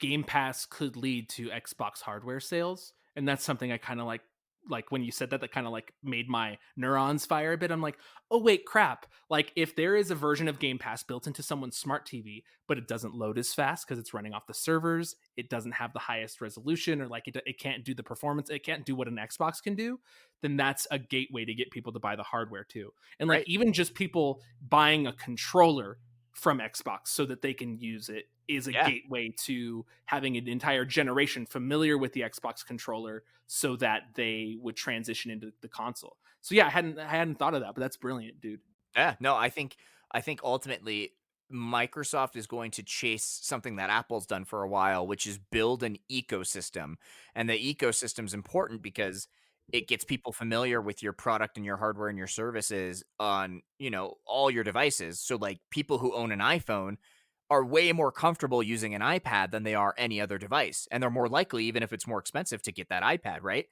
Game Pass could lead to Xbox hardware sales, and that's something I kind of like when you said that, that kind of like made my neurons fire a bit. I'm like, "Oh wait, crap. Like if there is a version of Game Pass built into someone's smart TV, but it doesn't load as fast because it's running off the servers, it doesn't have the highest resolution, or like it can't do the performance, it can't do what an Xbox can do, then that's a gateway to get people to buy the hardware too." And like Right. even just people buying a controller from Xbox so that they can use it is a Yeah. gateway to having an entire generation familiar with the Xbox controller so that they would transition into the console. So yeah, I hadn't thought of that, but that's brilliant, dude. Yeah, no, I think ultimately Microsoft is going to chase something that Apple's done for a while, which is build an ecosystem. And the ecosystem's important because it gets people familiar with your product and your hardware and your services on, all your devices. So like people who own an iPhone are way more comfortable using an iPad than they are any other device, and they're more likely, even if it's more expensive, to get that iPad, right?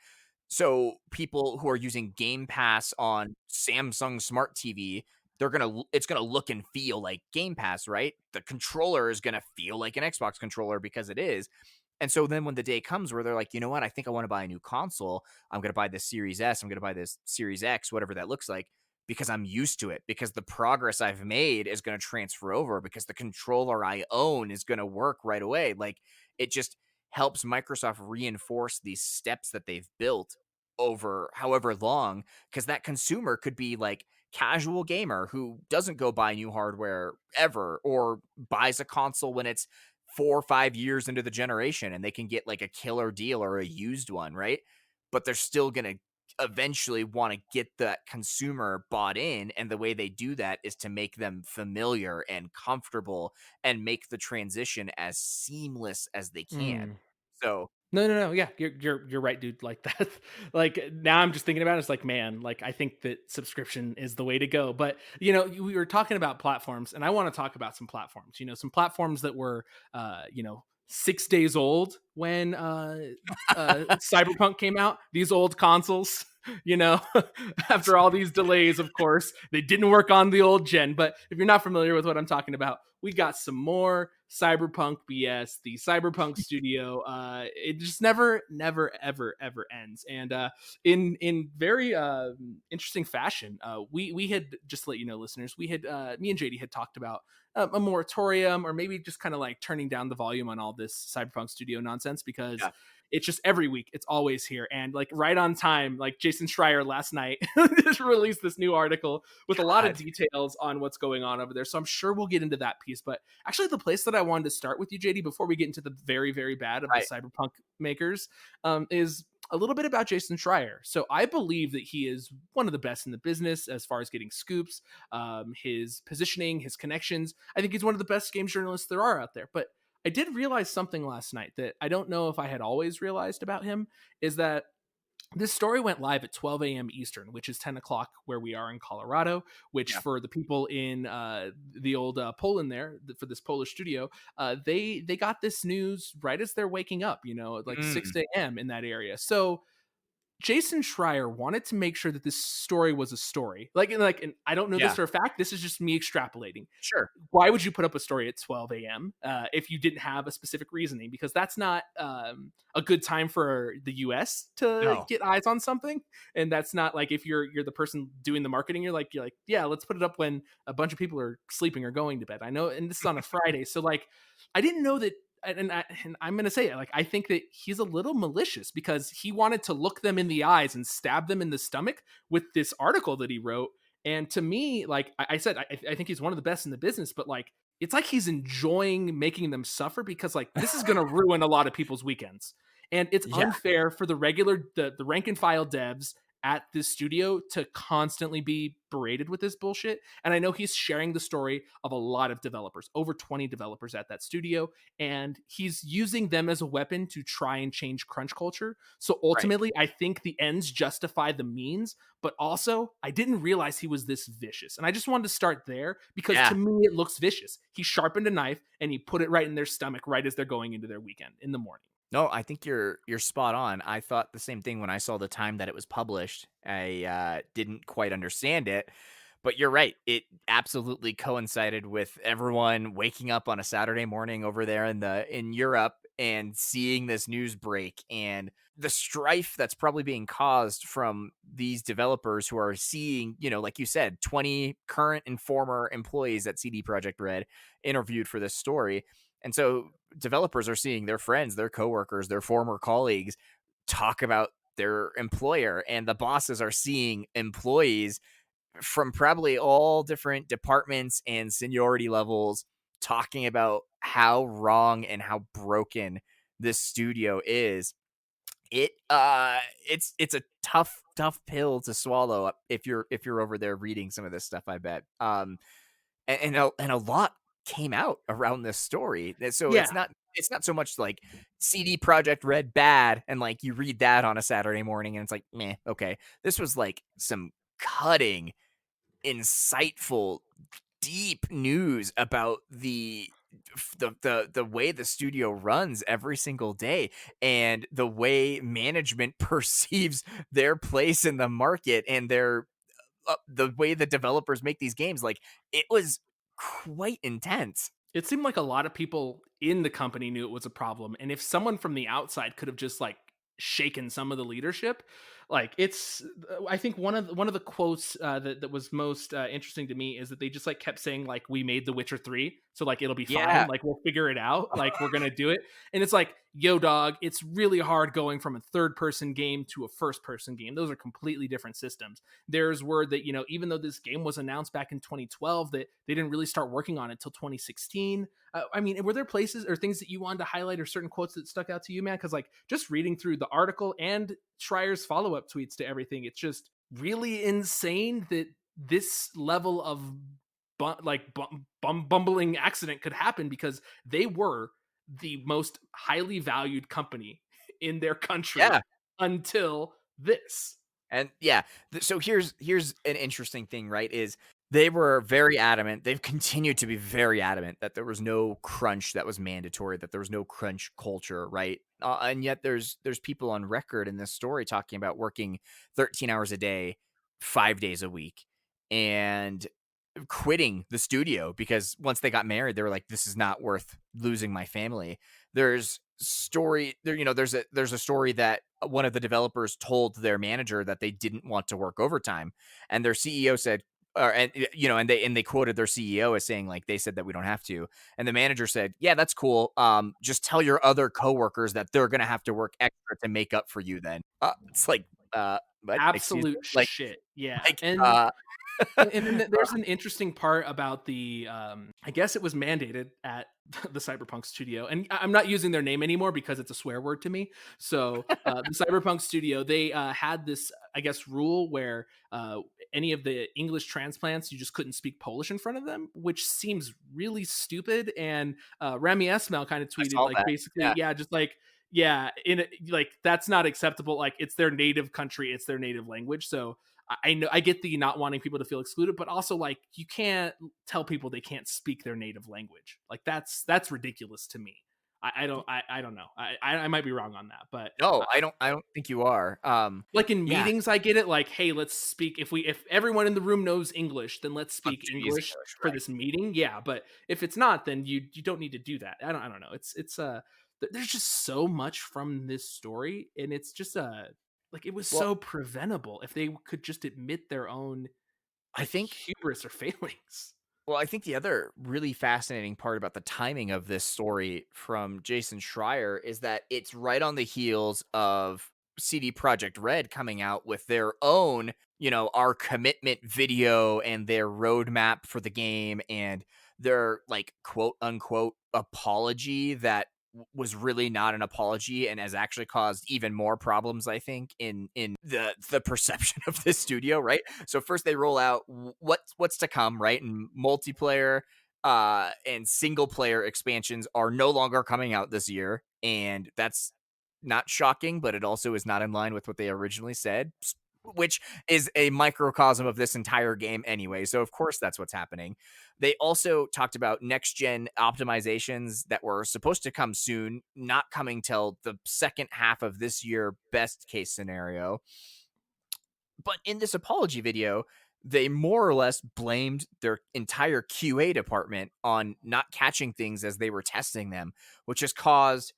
So people who are using Game Pass on Samsung Smart TV, it's gonna look and feel like Game Pass, right? The controller is gonna feel like an Xbox controller because it is. And so then when the day comes where they're like, you know what, I think I want to buy a new console. I'm gonna buy this Series S. I'm gonna buy this Series X, whatever that looks like, because I'm used to it. Because the progress I've made is gonna transfer over. Because the controller I own is gonna work right away. Like it just helps Microsoft reinforce these steps that they've built over however long, because that consumer could be like casual gamer who doesn't go buy new hardware ever, or buys a console when it's 4 or 5 years into the generation and they can get like a killer deal or a used one, right? But they're still going to eventually want to get that consumer bought in, and the way they do that is to make them familiar and comfortable and make the transition as seamless as they can. Mm. So No, no, no. Yeah, you're right, dude. Like that. Like now, I'm just thinking about it. It's like, man, like I think that subscription is the way to go. But we were talking about platforms, and I want to talk about some platforms. Some platforms that were, 6 days old when Cyberpunk came out. These old consoles. You know, after all these delays, of course, they didn't work on the old gen. But if you're not familiar with what I'm talking about, we got some more Cyberpunk BS. The Cyberpunk studio, it just never, ever ends. And in very interesting fashion, we had, just to let you know, listeners, we had me and JD had talked about a moratorium, or maybe just kind of like turning down the volume on all this Cyberpunk studio nonsense, because yeah, it's just every week it's always here. And like right on time, like Jason Schreier last night just released this new article with a lot of God, details on what's going on over there, so I'm sure we'll get into that piece. But actually, the place that I wanted to start with you, JD, before we get into the very, very bad of the right, Cyberpunk makers, is a little bit about Jason Schreier. So I believe that he is one of the best in the business as far as getting scoops, his positioning, his connections. I think he's one of the best game journalists there are out there. But I did realize something last night that I don't know if I had always realized about him, is that this story went live at 12 a.m. Eastern, which is 10 o'clock where we are in Colorado, which yeah, for the people in the old Poland there, for this Polish studio, they got this news right as they're waking up, like mm, 6 a.m. in that area. So Jason Schreier wanted to make sure that this story was a story. And I don't know this yeah, for a fact. This is just me extrapolating. sure, Why would you put up a story at 12 a.m. If you didn't have a specific reasoning? Because that's not a good time for the U.S. to no, get eyes on something, and that's not like if you're the person doing the marketing. You're like, yeah, let's put it up when a bunch of people are sleeping or going to bed. I know, and this is on a Friday, so like I didn't know that. And I'm gonna say it, like I think that he's a little malicious because he wanted to look them in the eyes and stab them in the stomach with this article that he wrote. And to me, like I said, I think he's one of the best in the business, but like it's like he's enjoying making them suffer, because like this is going to ruin a lot of people's weekends. And it's yeah, unfair for the rank and file devs at this studio to constantly be berated with this bullshit. And I know he's sharing the story of a lot of developers, over 20 developers at that studio, and he's using them as a weapon to try and change crunch culture. So right, ultimately, I think the ends justify the means, but also I didn't realize he was this vicious. And I just wanted to start there because to yeah. me it looks vicious. He sharpened a knife and he put it right in their stomach right as they're going into their weekend in the morning. No, I think you're spot on. I thought the same thing when I saw the time that it was published. I didn't quite understand it, but you're right. It absolutely coincided with everyone waking up on a Saturday morning over there in Europe and seeing this news break, and the strife that's probably being caused from these developers who are seeing, like you said, 20 current and former employees at CD Projekt Red interviewed for this story. And so developers are seeing their friends, their coworkers, their former colleagues talk about their employer, and the bosses are seeing employees from probably all different departments and seniority levels talking about how wrong and how broken this studio is. It's a tough pill to swallow if you're over there reading some of this stuff, I bet. And a lot came out around this story. So Yeah. it's not so much like CD Project Red bad, and like you read that on a Saturday morning and it's like, meh, okay. This was like some cutting, insightful, deep news about the the way the studio runs every single day and the way management perceives their place in the market and the way the developers make these games, like, it was quite intense. It seemed like a lot of people in the company knew it was a problem, and if someone from the outside could have just, like, shaken some of the leadership, like, I think one of the quotes, that was most, interesting to me is that they just, like, kept saying, like, "We made The Witcher 3, so, like, it'll be fine, Yeah. like, we'll figure it out, like, we're gonna do it," and it's like, "Yo, dog, it's really hard going from a third-person game to a first-person game, those are completely different systems." There's word that, even though this game was announced back in 2012, that they didn't really start working on it until 2016. I mean, were there places or things that you wanted to highlight or certain quotes that stuck out to you, man? Because, like, just reading through the article and Schreier's follow-up tweets to everything, it's just really insane that this level of bumbling accident could happen, because they were the most highly valued company in their country Yeah. until this. And yeah, so here's an interesting thing, right? Is they were very adamant. They've continued to be very adamant that there was no crunch that was mandatory, that there was no crunch culture, right? And yet there's people on record in this story talking about working 13 hours a day, 5 days a week, and quitting the studio because once they got married, they were like, "This is not worth losing my family." There's a story that one of the developers told their manager that they didn't want to work overtime, and their CEO said, and they quoted their CEO as saying, like, they said that we don't have to, and the manager said, "Yeah, that's cool. Just tell your other coworkers that they're gonna have to work extra to make up for you." Then it's like, what? Excuse me, Absolute shit. Yeah. like, And then there's an interesting part about the, I guess it was mandated at the CyberPunk studio, and I'm not using their name anymore because it's a swear word to me. So the CyberPunk studio, they had this, I guess, rule where any of the English transplants, you just couldn't speak Polish in front of them, which seems really stupid. And Rami Esmail kind of I tweeted, saw like, that. basically, Yeah. yeah, just like, yeah, like, that's not acceptable. Like, it's their native country, it's their native language. So I know, I get the not wanting people to feel excluded, but also, like, you can't tell people they can't speak their native language. Like, that's ridiculous to me. I don't know. I might be wrong on that, but No, I don't think you are. like, in Yeah, meetings, I get it. Like, hey, let's speak. If everyone in the room knows English, then let's speak Portuguese, English English, for right. this meeting. Yeah, but if it's not, then you don't need to do that. I don't know. There's just so much from this story, and it's just like, it was Well, so preventable if they could just admit their own, I like, think hubris or failings. I think the other really fascinating part about the timing of this story from Jason Schreier is that it's right on the heels of CD Projekt Red coming out with their own, our commitment video and their roadmap for the game and their, like, quote unquote apology that was really not an apology and has actually caused even more problems, I think, in the perception of this studio, right? So first they roll out what's to come, right? And multiplayer and single player expansions are no longer coming out this year, and that's not shocking, but it also is not in line with what they originally said, which is a microcosm of this entire game anyway. So of course that's what's happening. They also talked about next gen optimizations that were supposed to come soon, not coming till the second half of this year, best case scenario. But in this apology video, they more or less blamed their entire QA department on not catching things as they were testing them, which has caused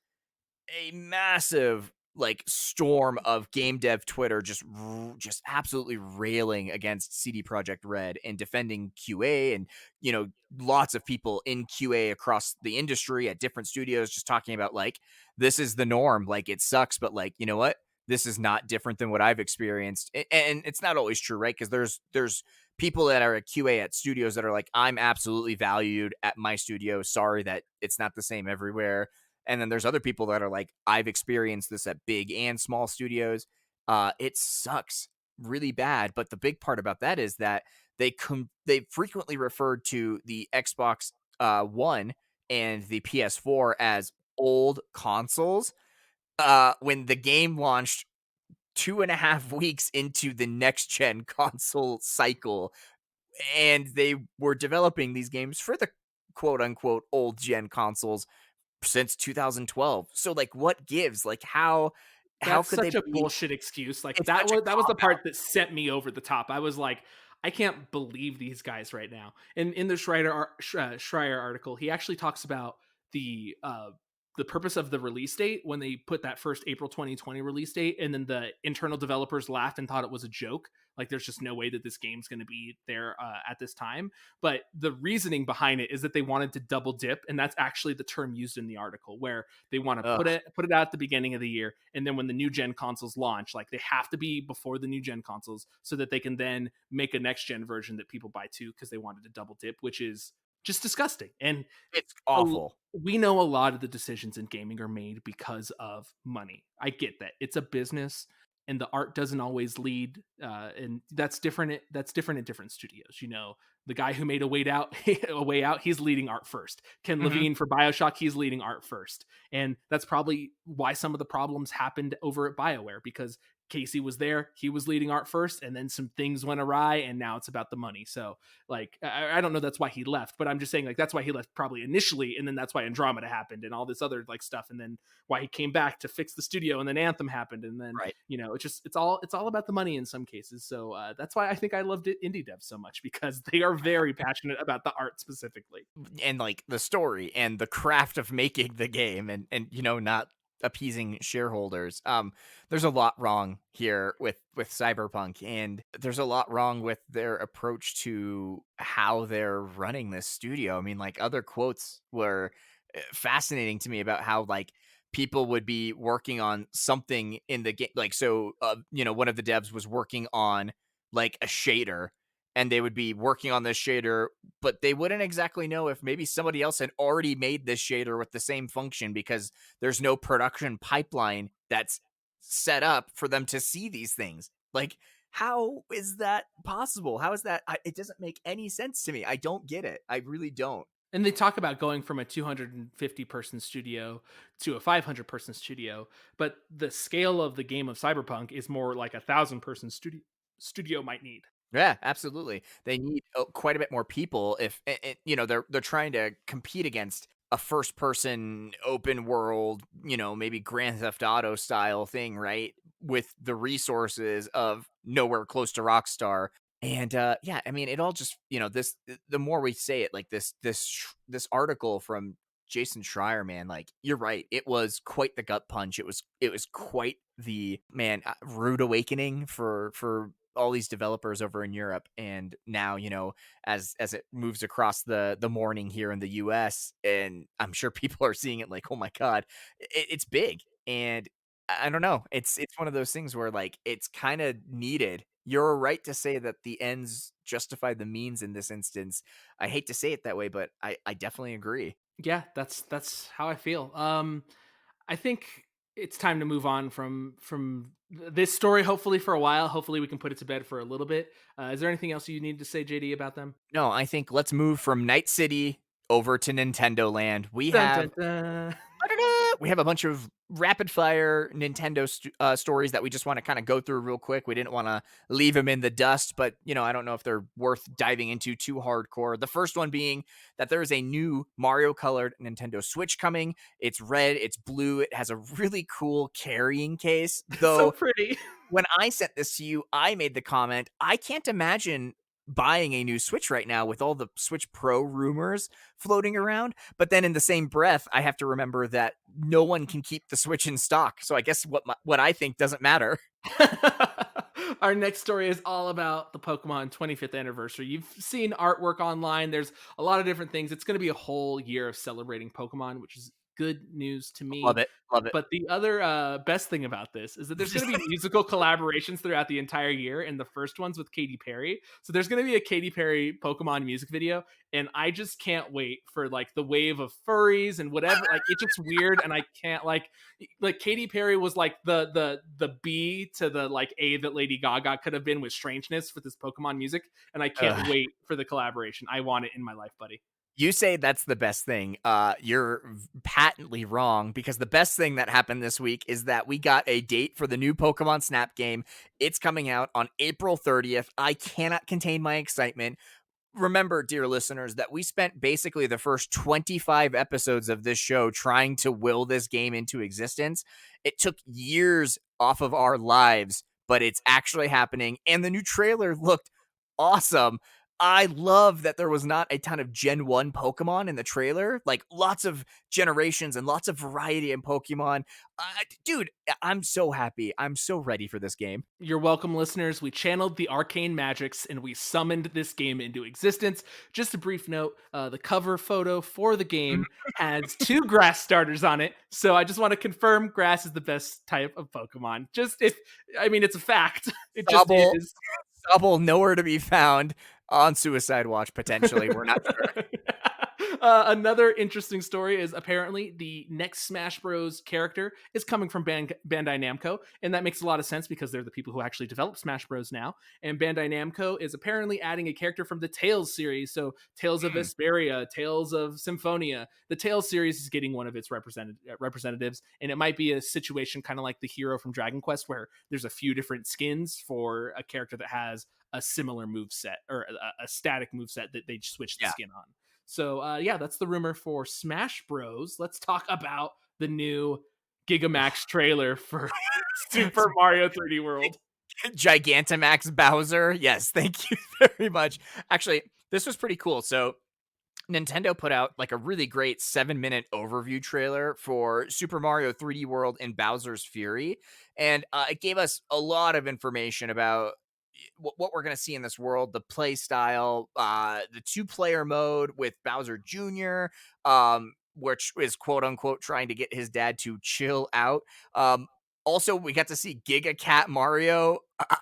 a massive, like, storm of game dev Twitter just absolutely railing against CD Projekt Red and defending QA, and lots of people in QA across the industry at different studios just talking about, like, this is the norm, like, it sucks, but, like, you know what, this is not different than what I've experienced. And it's not always true, right? Because there's people that are at QA at studios that are like, I'm absolutely valued at my studio, sorry that it's not the same everywhere. And then there's other people that are like, I've experienced this at big and small studios. It sucks really bad. But the big part about that is that they frequently referred to the Xbox One and the PS4 as old consoles when the game launched 2.5 weeks into the next gen console cycle, and they were developing these games for the quote unquote old gen consoles since 2012. So like what gives? Like how That's could they such a be? bullshit excuse. Like It's such a that was cop the out. part that set me over the top. I was like, I can't believe these guys right now. And in the Schreier article, he actually talks about the purpose of the release date when they put that first April 2020 release date, and then the internal developers laughed and thought it was a joke. Like, there's just no way that this game's going to be there at this time. But the reasoning behind it is that they wanted to double dip, and that's actually the term used in the article, where they want to Ugh. put it out at the beginning of the year, and then when the new gen consoles launch, like they have to be before the new gen consoles so that they can then make a next gen version that people buy too, because they wanted to double dip, which is just disgusting. And It's a awful. we know a lot of the decisions in gaming are made because of money. I get that. It's a business and the art doesn't always lead, and that's different. That's different in different studios. You know, the guy who made a way out, a way out, he's leading art first. Ken Mhm. Levine for Bioshock, he's leading art first, and that's probably why some of the problems happened over at Bioware, because Casey was there, he was leading art first, and then some things went awry, and now it's about the money. So, like, I don't know that's why he left, but I'm just saying, like, that's why he left probably initially, and then that's why Andromeda happened and all this other like stuff, and then why he came back to fix the studio, and then Anthem happened, and then Right. it's all about the money in some cases. So that's why I think I loved indie devs so much, because they are very passionate about the art specifically. And like the story and the craft of making the game and not appeasing shareholders. There's a lot wrong here with Cyberpunk, and there's a lot wrong with their approach to how they're running this studio. I mean, like other quotes were fascinating to me about how like people would be working on something in the game, like so one of the devs was working on like a shader, and they would be working on this shader, but they wouldn't exactly know if maybe somebody else had already made this shader with the same function, because there's no production pipeline that's set up for them to see these things. Like, how is that possible? How is that? It doesn't make any sense to me. I don't get it. I really don't. And they talk about going from a 250 person studio to a 500-person studio, but the scale of the game of Cyberpunk is more like 1,000-person studio might need. Yeah, absolutely. They need quite a bit more people if they're trying to compete against a first person open world, maybe Grand Theft Auto style thing, right? With the resources of nowhere close to Rockstar. And yeah, I mean it all just, the more we say it, like this article from Jason Schreier, man, like you're right. It was quite the gut punch. It was quite the man rude awakening for all these developers over in Europe. And now, as it moves across the morning here in the US, and I'm sure people are seeing it like, oh my God, it's big. And I don't know. It's one of those things where like it's kind of needed. You're right to say that the ends justify the means in this instance. I hate to say it that way, but I definitely agree. Yeah, that's how I feel. I think it's time to move on from this story. Hopefully for a while. Hopefully we can put it to bed for a little bit. Is there anything else you need to say, JD, about them? No, I think let's move from Night City over to Nintendo Land. We Dun, dun, have dun. we have a bunch of rapid fire Nintendo stories that we just want to kind of go through real quick. We didn't want to leave them in the dust, but I don't know if they're worth diving into too hardcore. The first one being that there is a new Mario colored Nintendo Switch coming. It's red, it's blue, it has a really cool carrying case. So Though pretty. when I sent this to you, I made the comment, I can't imagine buying a new Switch right now with all the Switch Pro rumors floating around. But then in the same breath, I have to remember that no one can keep the Switch in stock. So I guess what I think doesn't matter. Our next story is all about the Pokemon 25th anniversary. You've seen artwork online. There's a lot of different things. It's going to be a whole year of celebrating Pokemon, which is good news to Love me. it. Love it. But the other best thing about this is that there's going to be musical collaborations throughout the entire year, and the first one's with Katy Perry. So there's going to be a Katy Perry Pokemon music video, and I just can't wait for like the wave of furries and whatever. Like, it's just weird, and I can't like Katy Perry was like the B to the like A that Lady Gaga could have been with strangeness for this Pokemon music, and I can't Ugh. wait for the collaboration. I want it in my life, buddy. You say that's the best thing. You're patently wrong, because the best thing that happened this week is that we got a date for the new Pokemon Snap game. It's coming out on April 30th. I cannot contain my excitement. remember, dear listeners, that we spent basically the first 25 episodes of this show trying to will this game into existence. It took years off of our lives, but it's actually happening. And the new trailer looked awesome. I love that there was not a ton of Gen 1 Pokemon in the trailer, like lots of generations and lots of variety in Pokemon. Dude, I'm so happy. I'm so ready for this game. You're welcome, listeners. We channeled the arcane magics and we summoned this game into existence. Just a brief note, the cover photo for the game has two grass starters on it. So I just want to confirm grass is the best type of Pokemon. Just if, I mean, it's a fact. It just Sobble, is. Sobble, nowhere to be found on Suicide Watch, potentially. We're not sure. Another interesting story is apparently the next Smash Bros. Character is coming from Bandai Namco, and that makes a lot of sense because they're the people who actually develop Smash Bros. Now. And Bandai Namco is apparently adding a character from the Tales series, so Tales of Vesperia, Tales of Symphonia. The Tales series is getting one of its representatives, and it might be a situation kind of like the hero from Dragon Quest, where there's a few different skins for a character that has a similar move set or a static move set that they switch the skin on. So yeah, that's the rumor for Smash Bros. Let's talk about the new Gigamax trailer for Super Mario 3D World. Gigantamax Bowser. Yes, thank you very much. Actually, this was pretty cool. So Nintendo put out like a really great 7-minute overview trailer for Super Mario 3D World and Bowser's Fury. And it gave us a lot of information about what we're going to see in this world, the play style, the 2-player mode with Bowser Jr., which is quote unquote trying to get his dad to chill out. Also, we got to see Giga Cat Mario,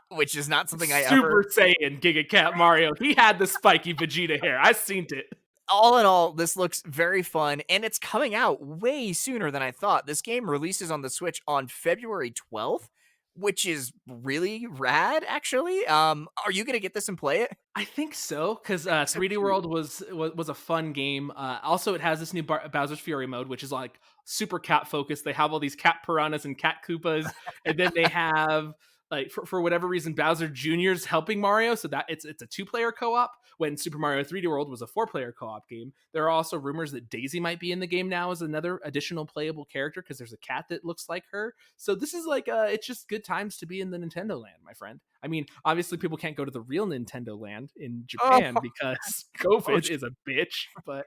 which is not something I Super ever. Saiyan Giga Cat Mario. He had the spiky Vegeta hair. I seen it. All in all, this looks very fun, and it's coming out way sooner than I thought. This game releases on the Switch on February 12th, which is really rad, actually. Are you gonna get this and play it? I think so, because So 3D cute. World was a fun game. Also, it has this new Bowser's Fury mode, which is like super cat focused. They have all these cat piranhas and cat koopas, and then they have like for whatever reason Bowser Jr.'s helping Mario, so that it's a 2-player co-op. When Super Mario 3D World was a 4-player co-op game. There are also rumors that Daisy might be in the game now as another additional playable character because there's a cat that looks like her. So this is like it's just good times to be in the Nintendo land, my friend. I mean, obviously people can't go to the real Nintendo land in Oh, Japan because COVID is a bitch, but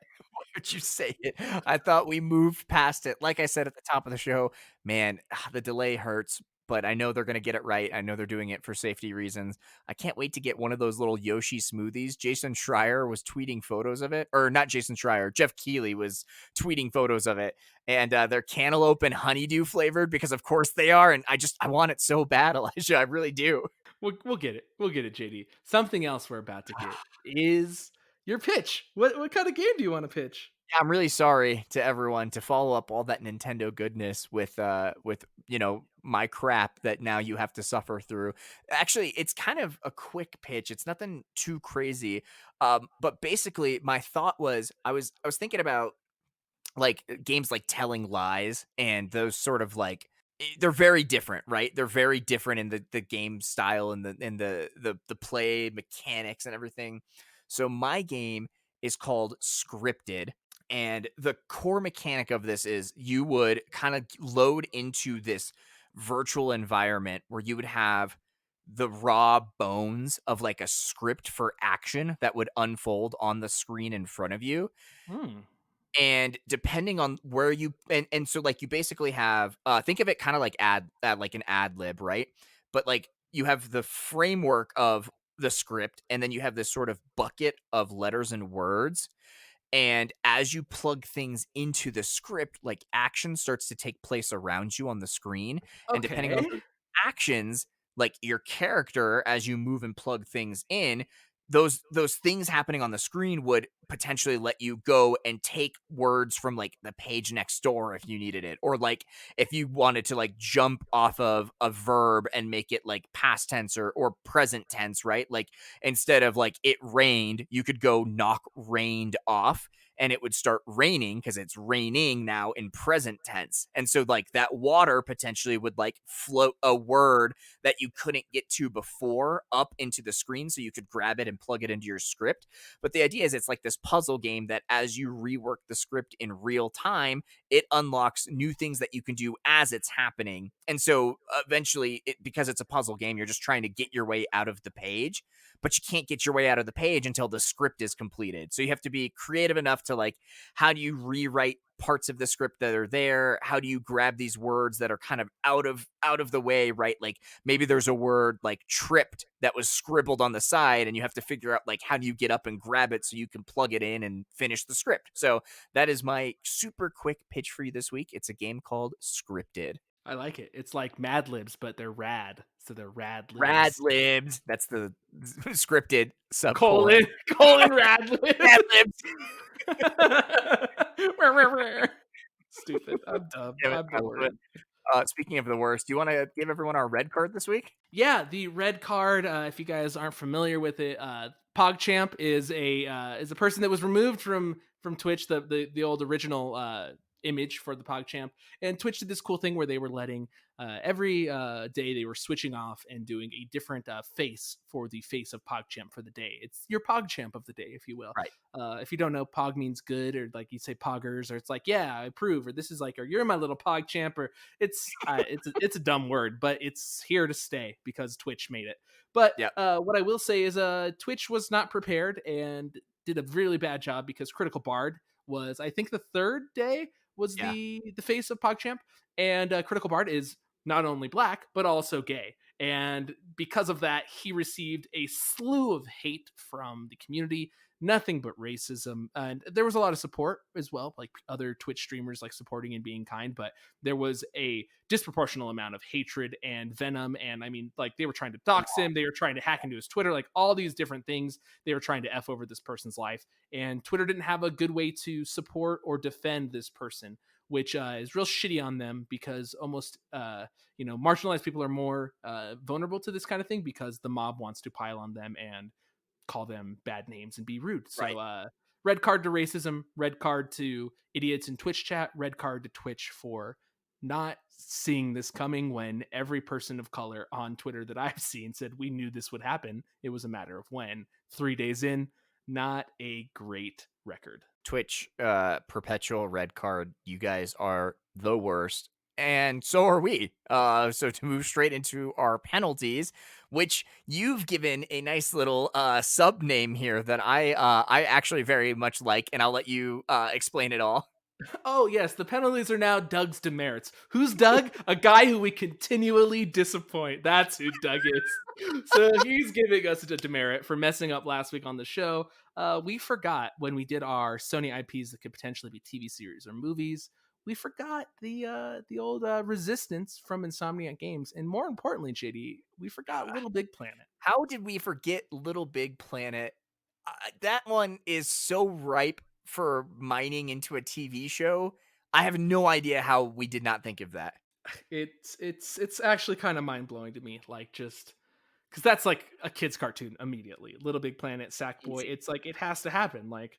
would you say it? I thought we moved past it. Like I said at the top of the show, man, the delay hurts, but I know they're going to get it right. I know they're doing it for safety reasons. I can't wait to get one of those little Yoshi smoothies. Jason Schreier was tweeting photos of it, or not Jason Schreier, Jeff Keighley was tweeting photos of it, and they're cantaloupe and honeydew flavored because of course they are, and I want it so bad, Elijah. I really do. we'll get it. We'll get it, JD. Something else we're about to get is your pitch. What kind of game do you want to pitch? Yeah, I'm really sorry to everyone to follow up all that Nintendo goodness with my crap that now you have to suffer through. Actually, it's kind of a quick pitch. It's nothing too crazy. But basically my thought was I was thinking about like games like Telling Lies and those sort of like they're very different, right? They're very different in the game style and the play mechanics and everything. So my game is called Scripted, and the core mechanic of this is you would kind of load into this virtual environment where you would have the raw bones of like a script for action that would unfold on the screen in front of you. Hmm. And depending on where you and so like you basically have think of it kind of like like an ad lib, right? But like you have the framework of the script, and then you have this sort of bucket of letters and words, and as you plug things into the script, like action starts to take place around you on the screen. And depending on Okay. those actions, like your character, as you move and plug things in, those things happening on the screen would potentially let you go and take words from like the page next door if you needed it, or like if you wanted to like jump off of a verb and make it like past tense or present tense, right? Like instead of like it rained, you could go knock rained off and it would start raining because it's raining now in present tense. And so like that water potentially would like float a word that you couldn't get to before up into the screen so you could grab it and plug it into your script. But the idea is it's like this puzzle game that as you rework the script in real time, it unlocks new things that you can do as it's happening. And so eventually, because it's a puzzle game, you're just trying to get your way out of the page, but you can't get your way out of the page until the script is completed. So you have to be creative enough to like, how do you rewrite parts of the script that are there? How do you grab these words that are kind of out of the way, right? Like maybe there's a word like tripped that was scribbled on the side and you have to figure out like how do you get up and grab it so you can plug it in and finish the script. So that is my super quick pitch for you this week. It's a game called Scripted. I like it. It's like Mad Libs, but they're rad. So they're Rad Libs. RadLibs. That's the scripted Colon, subcolon. colon Rad Libs. RadLibs. Stupid. I'm dumb. Damn it, I'm I love it. bored. Speaking of the worst, do you want to give everyone our red card this week? Yeah, the red card. If you guys aren't familiar with it, PogChamp is a person that was removed from Twitch, the old original image for the PogChamp, and Twitch did this cool thing where they were letting every day they were switching off and doing a different face for the face of PogChamp for the day. It's your PogChamp of the day, if you will. Right. If you don't know, Pog means good, or like you say Poggers, or it's like, yeah, I approve, or this is like, or you're my little PogChamp, or it's a dumb word, but it's here to stay because Twitch made it. But Yep. what I will say is Twitch was not prepared and did a really bad job because Critical Bard was, I think, the third day was the face of PogChamp, and Critical Bard is not only black but also gay, and because of that, he received a slew of hate from the community. Nothing but racism, and there was a lot of support as well, like other Twitch streamers like supporting and being kind, but there was a disproportional amount of hatred and venom. And I mean, like, they were trying to dox him, they were trying to hack into his Twitter, like all these different things. They were trying to F over this person's life, and Twitter didn't have a good way to support or defend this person, which is real shitty on them, because almost marginalized people are more vulnerable to this kind of thing because the mob wants to pile on them and call them bad names and be rude. So Right. red card to racism, red card to idiots in Twitch chat, red card to Twitch for not seeing this coming, when every person of color on Twitter that I've seen said we knew this would happen. It was a matter of when. 3 days in, not a great record. Twitch, perpetual red card. You guys are the worst, and so are we. So to move straight into our penalties, which you've given a nice little sub name here that I actually very much like, and I'll let you explain it all. Oh, yes, the penalties are now Doug's demerits. Who's Doug? A guy who we continually disappoint. That's who Doug is. So he's giving us a demerit for messing up last week on the show. We forgot, when we did our Sony IPs that could potentially be TV series or movies, we forgot the old Resistance from Insomniac Games. And more importantly, JD, we forgot Little Big Planet. How did we forget Little Big Planet? That one is so ripe for mining into a TV show. I have no idea how we did not think of that. It's actually kind of mind-blowing to me, like, just because that's like a kid's cartoon immediately. Little Big Planet, Sackboy. Easy. It's like, it has to happen. Like,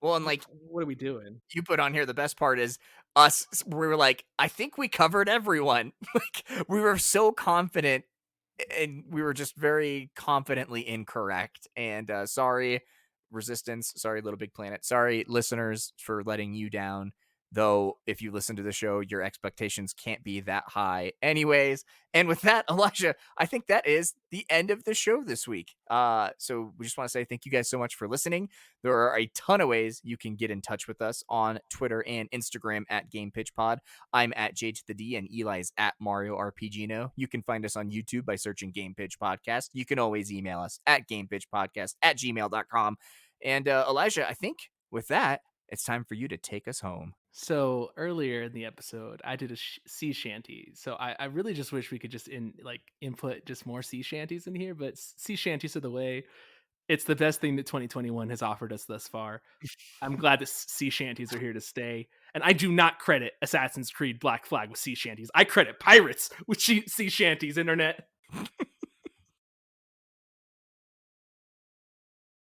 Well, and like what are we doing? you put on here, the best part is us. We were like, I think we covered everyone. Like we were so confident, and we were just very confidently incorrect. And sorry, Resistance. Sorry, Little Big Planet. Sorry, listeners, for letting you down. Though, if you listen to the show, your expectations can't be that high. Anyways, and with that, Elijah, I think that is the end of the show this week. So we just want to say thank you guys so much for listening. There are a ton of ways you can get in touch with us on Twitter and Instagram at GamePitch Pod. I'm at J to the D, and Eli's at Mario RPGino. You can find us on YouTube by searching GamePitch Podcast. You can always email us at GamePitchPodcast@gmail.com. And Elijah, I think with that, it's time for you to take us home. So earlier in the episode, I did a sea shanty. So I really just wish we could just input just more sea shanties in here. But sea shanties are the way. It's the best thing that 2021 has offered us thus far. I'm glad that sea shanties are here to stay. And I do not credit Assassin's Creed Black Flag with sea shanties. I credit pirates with sea shanties, internet.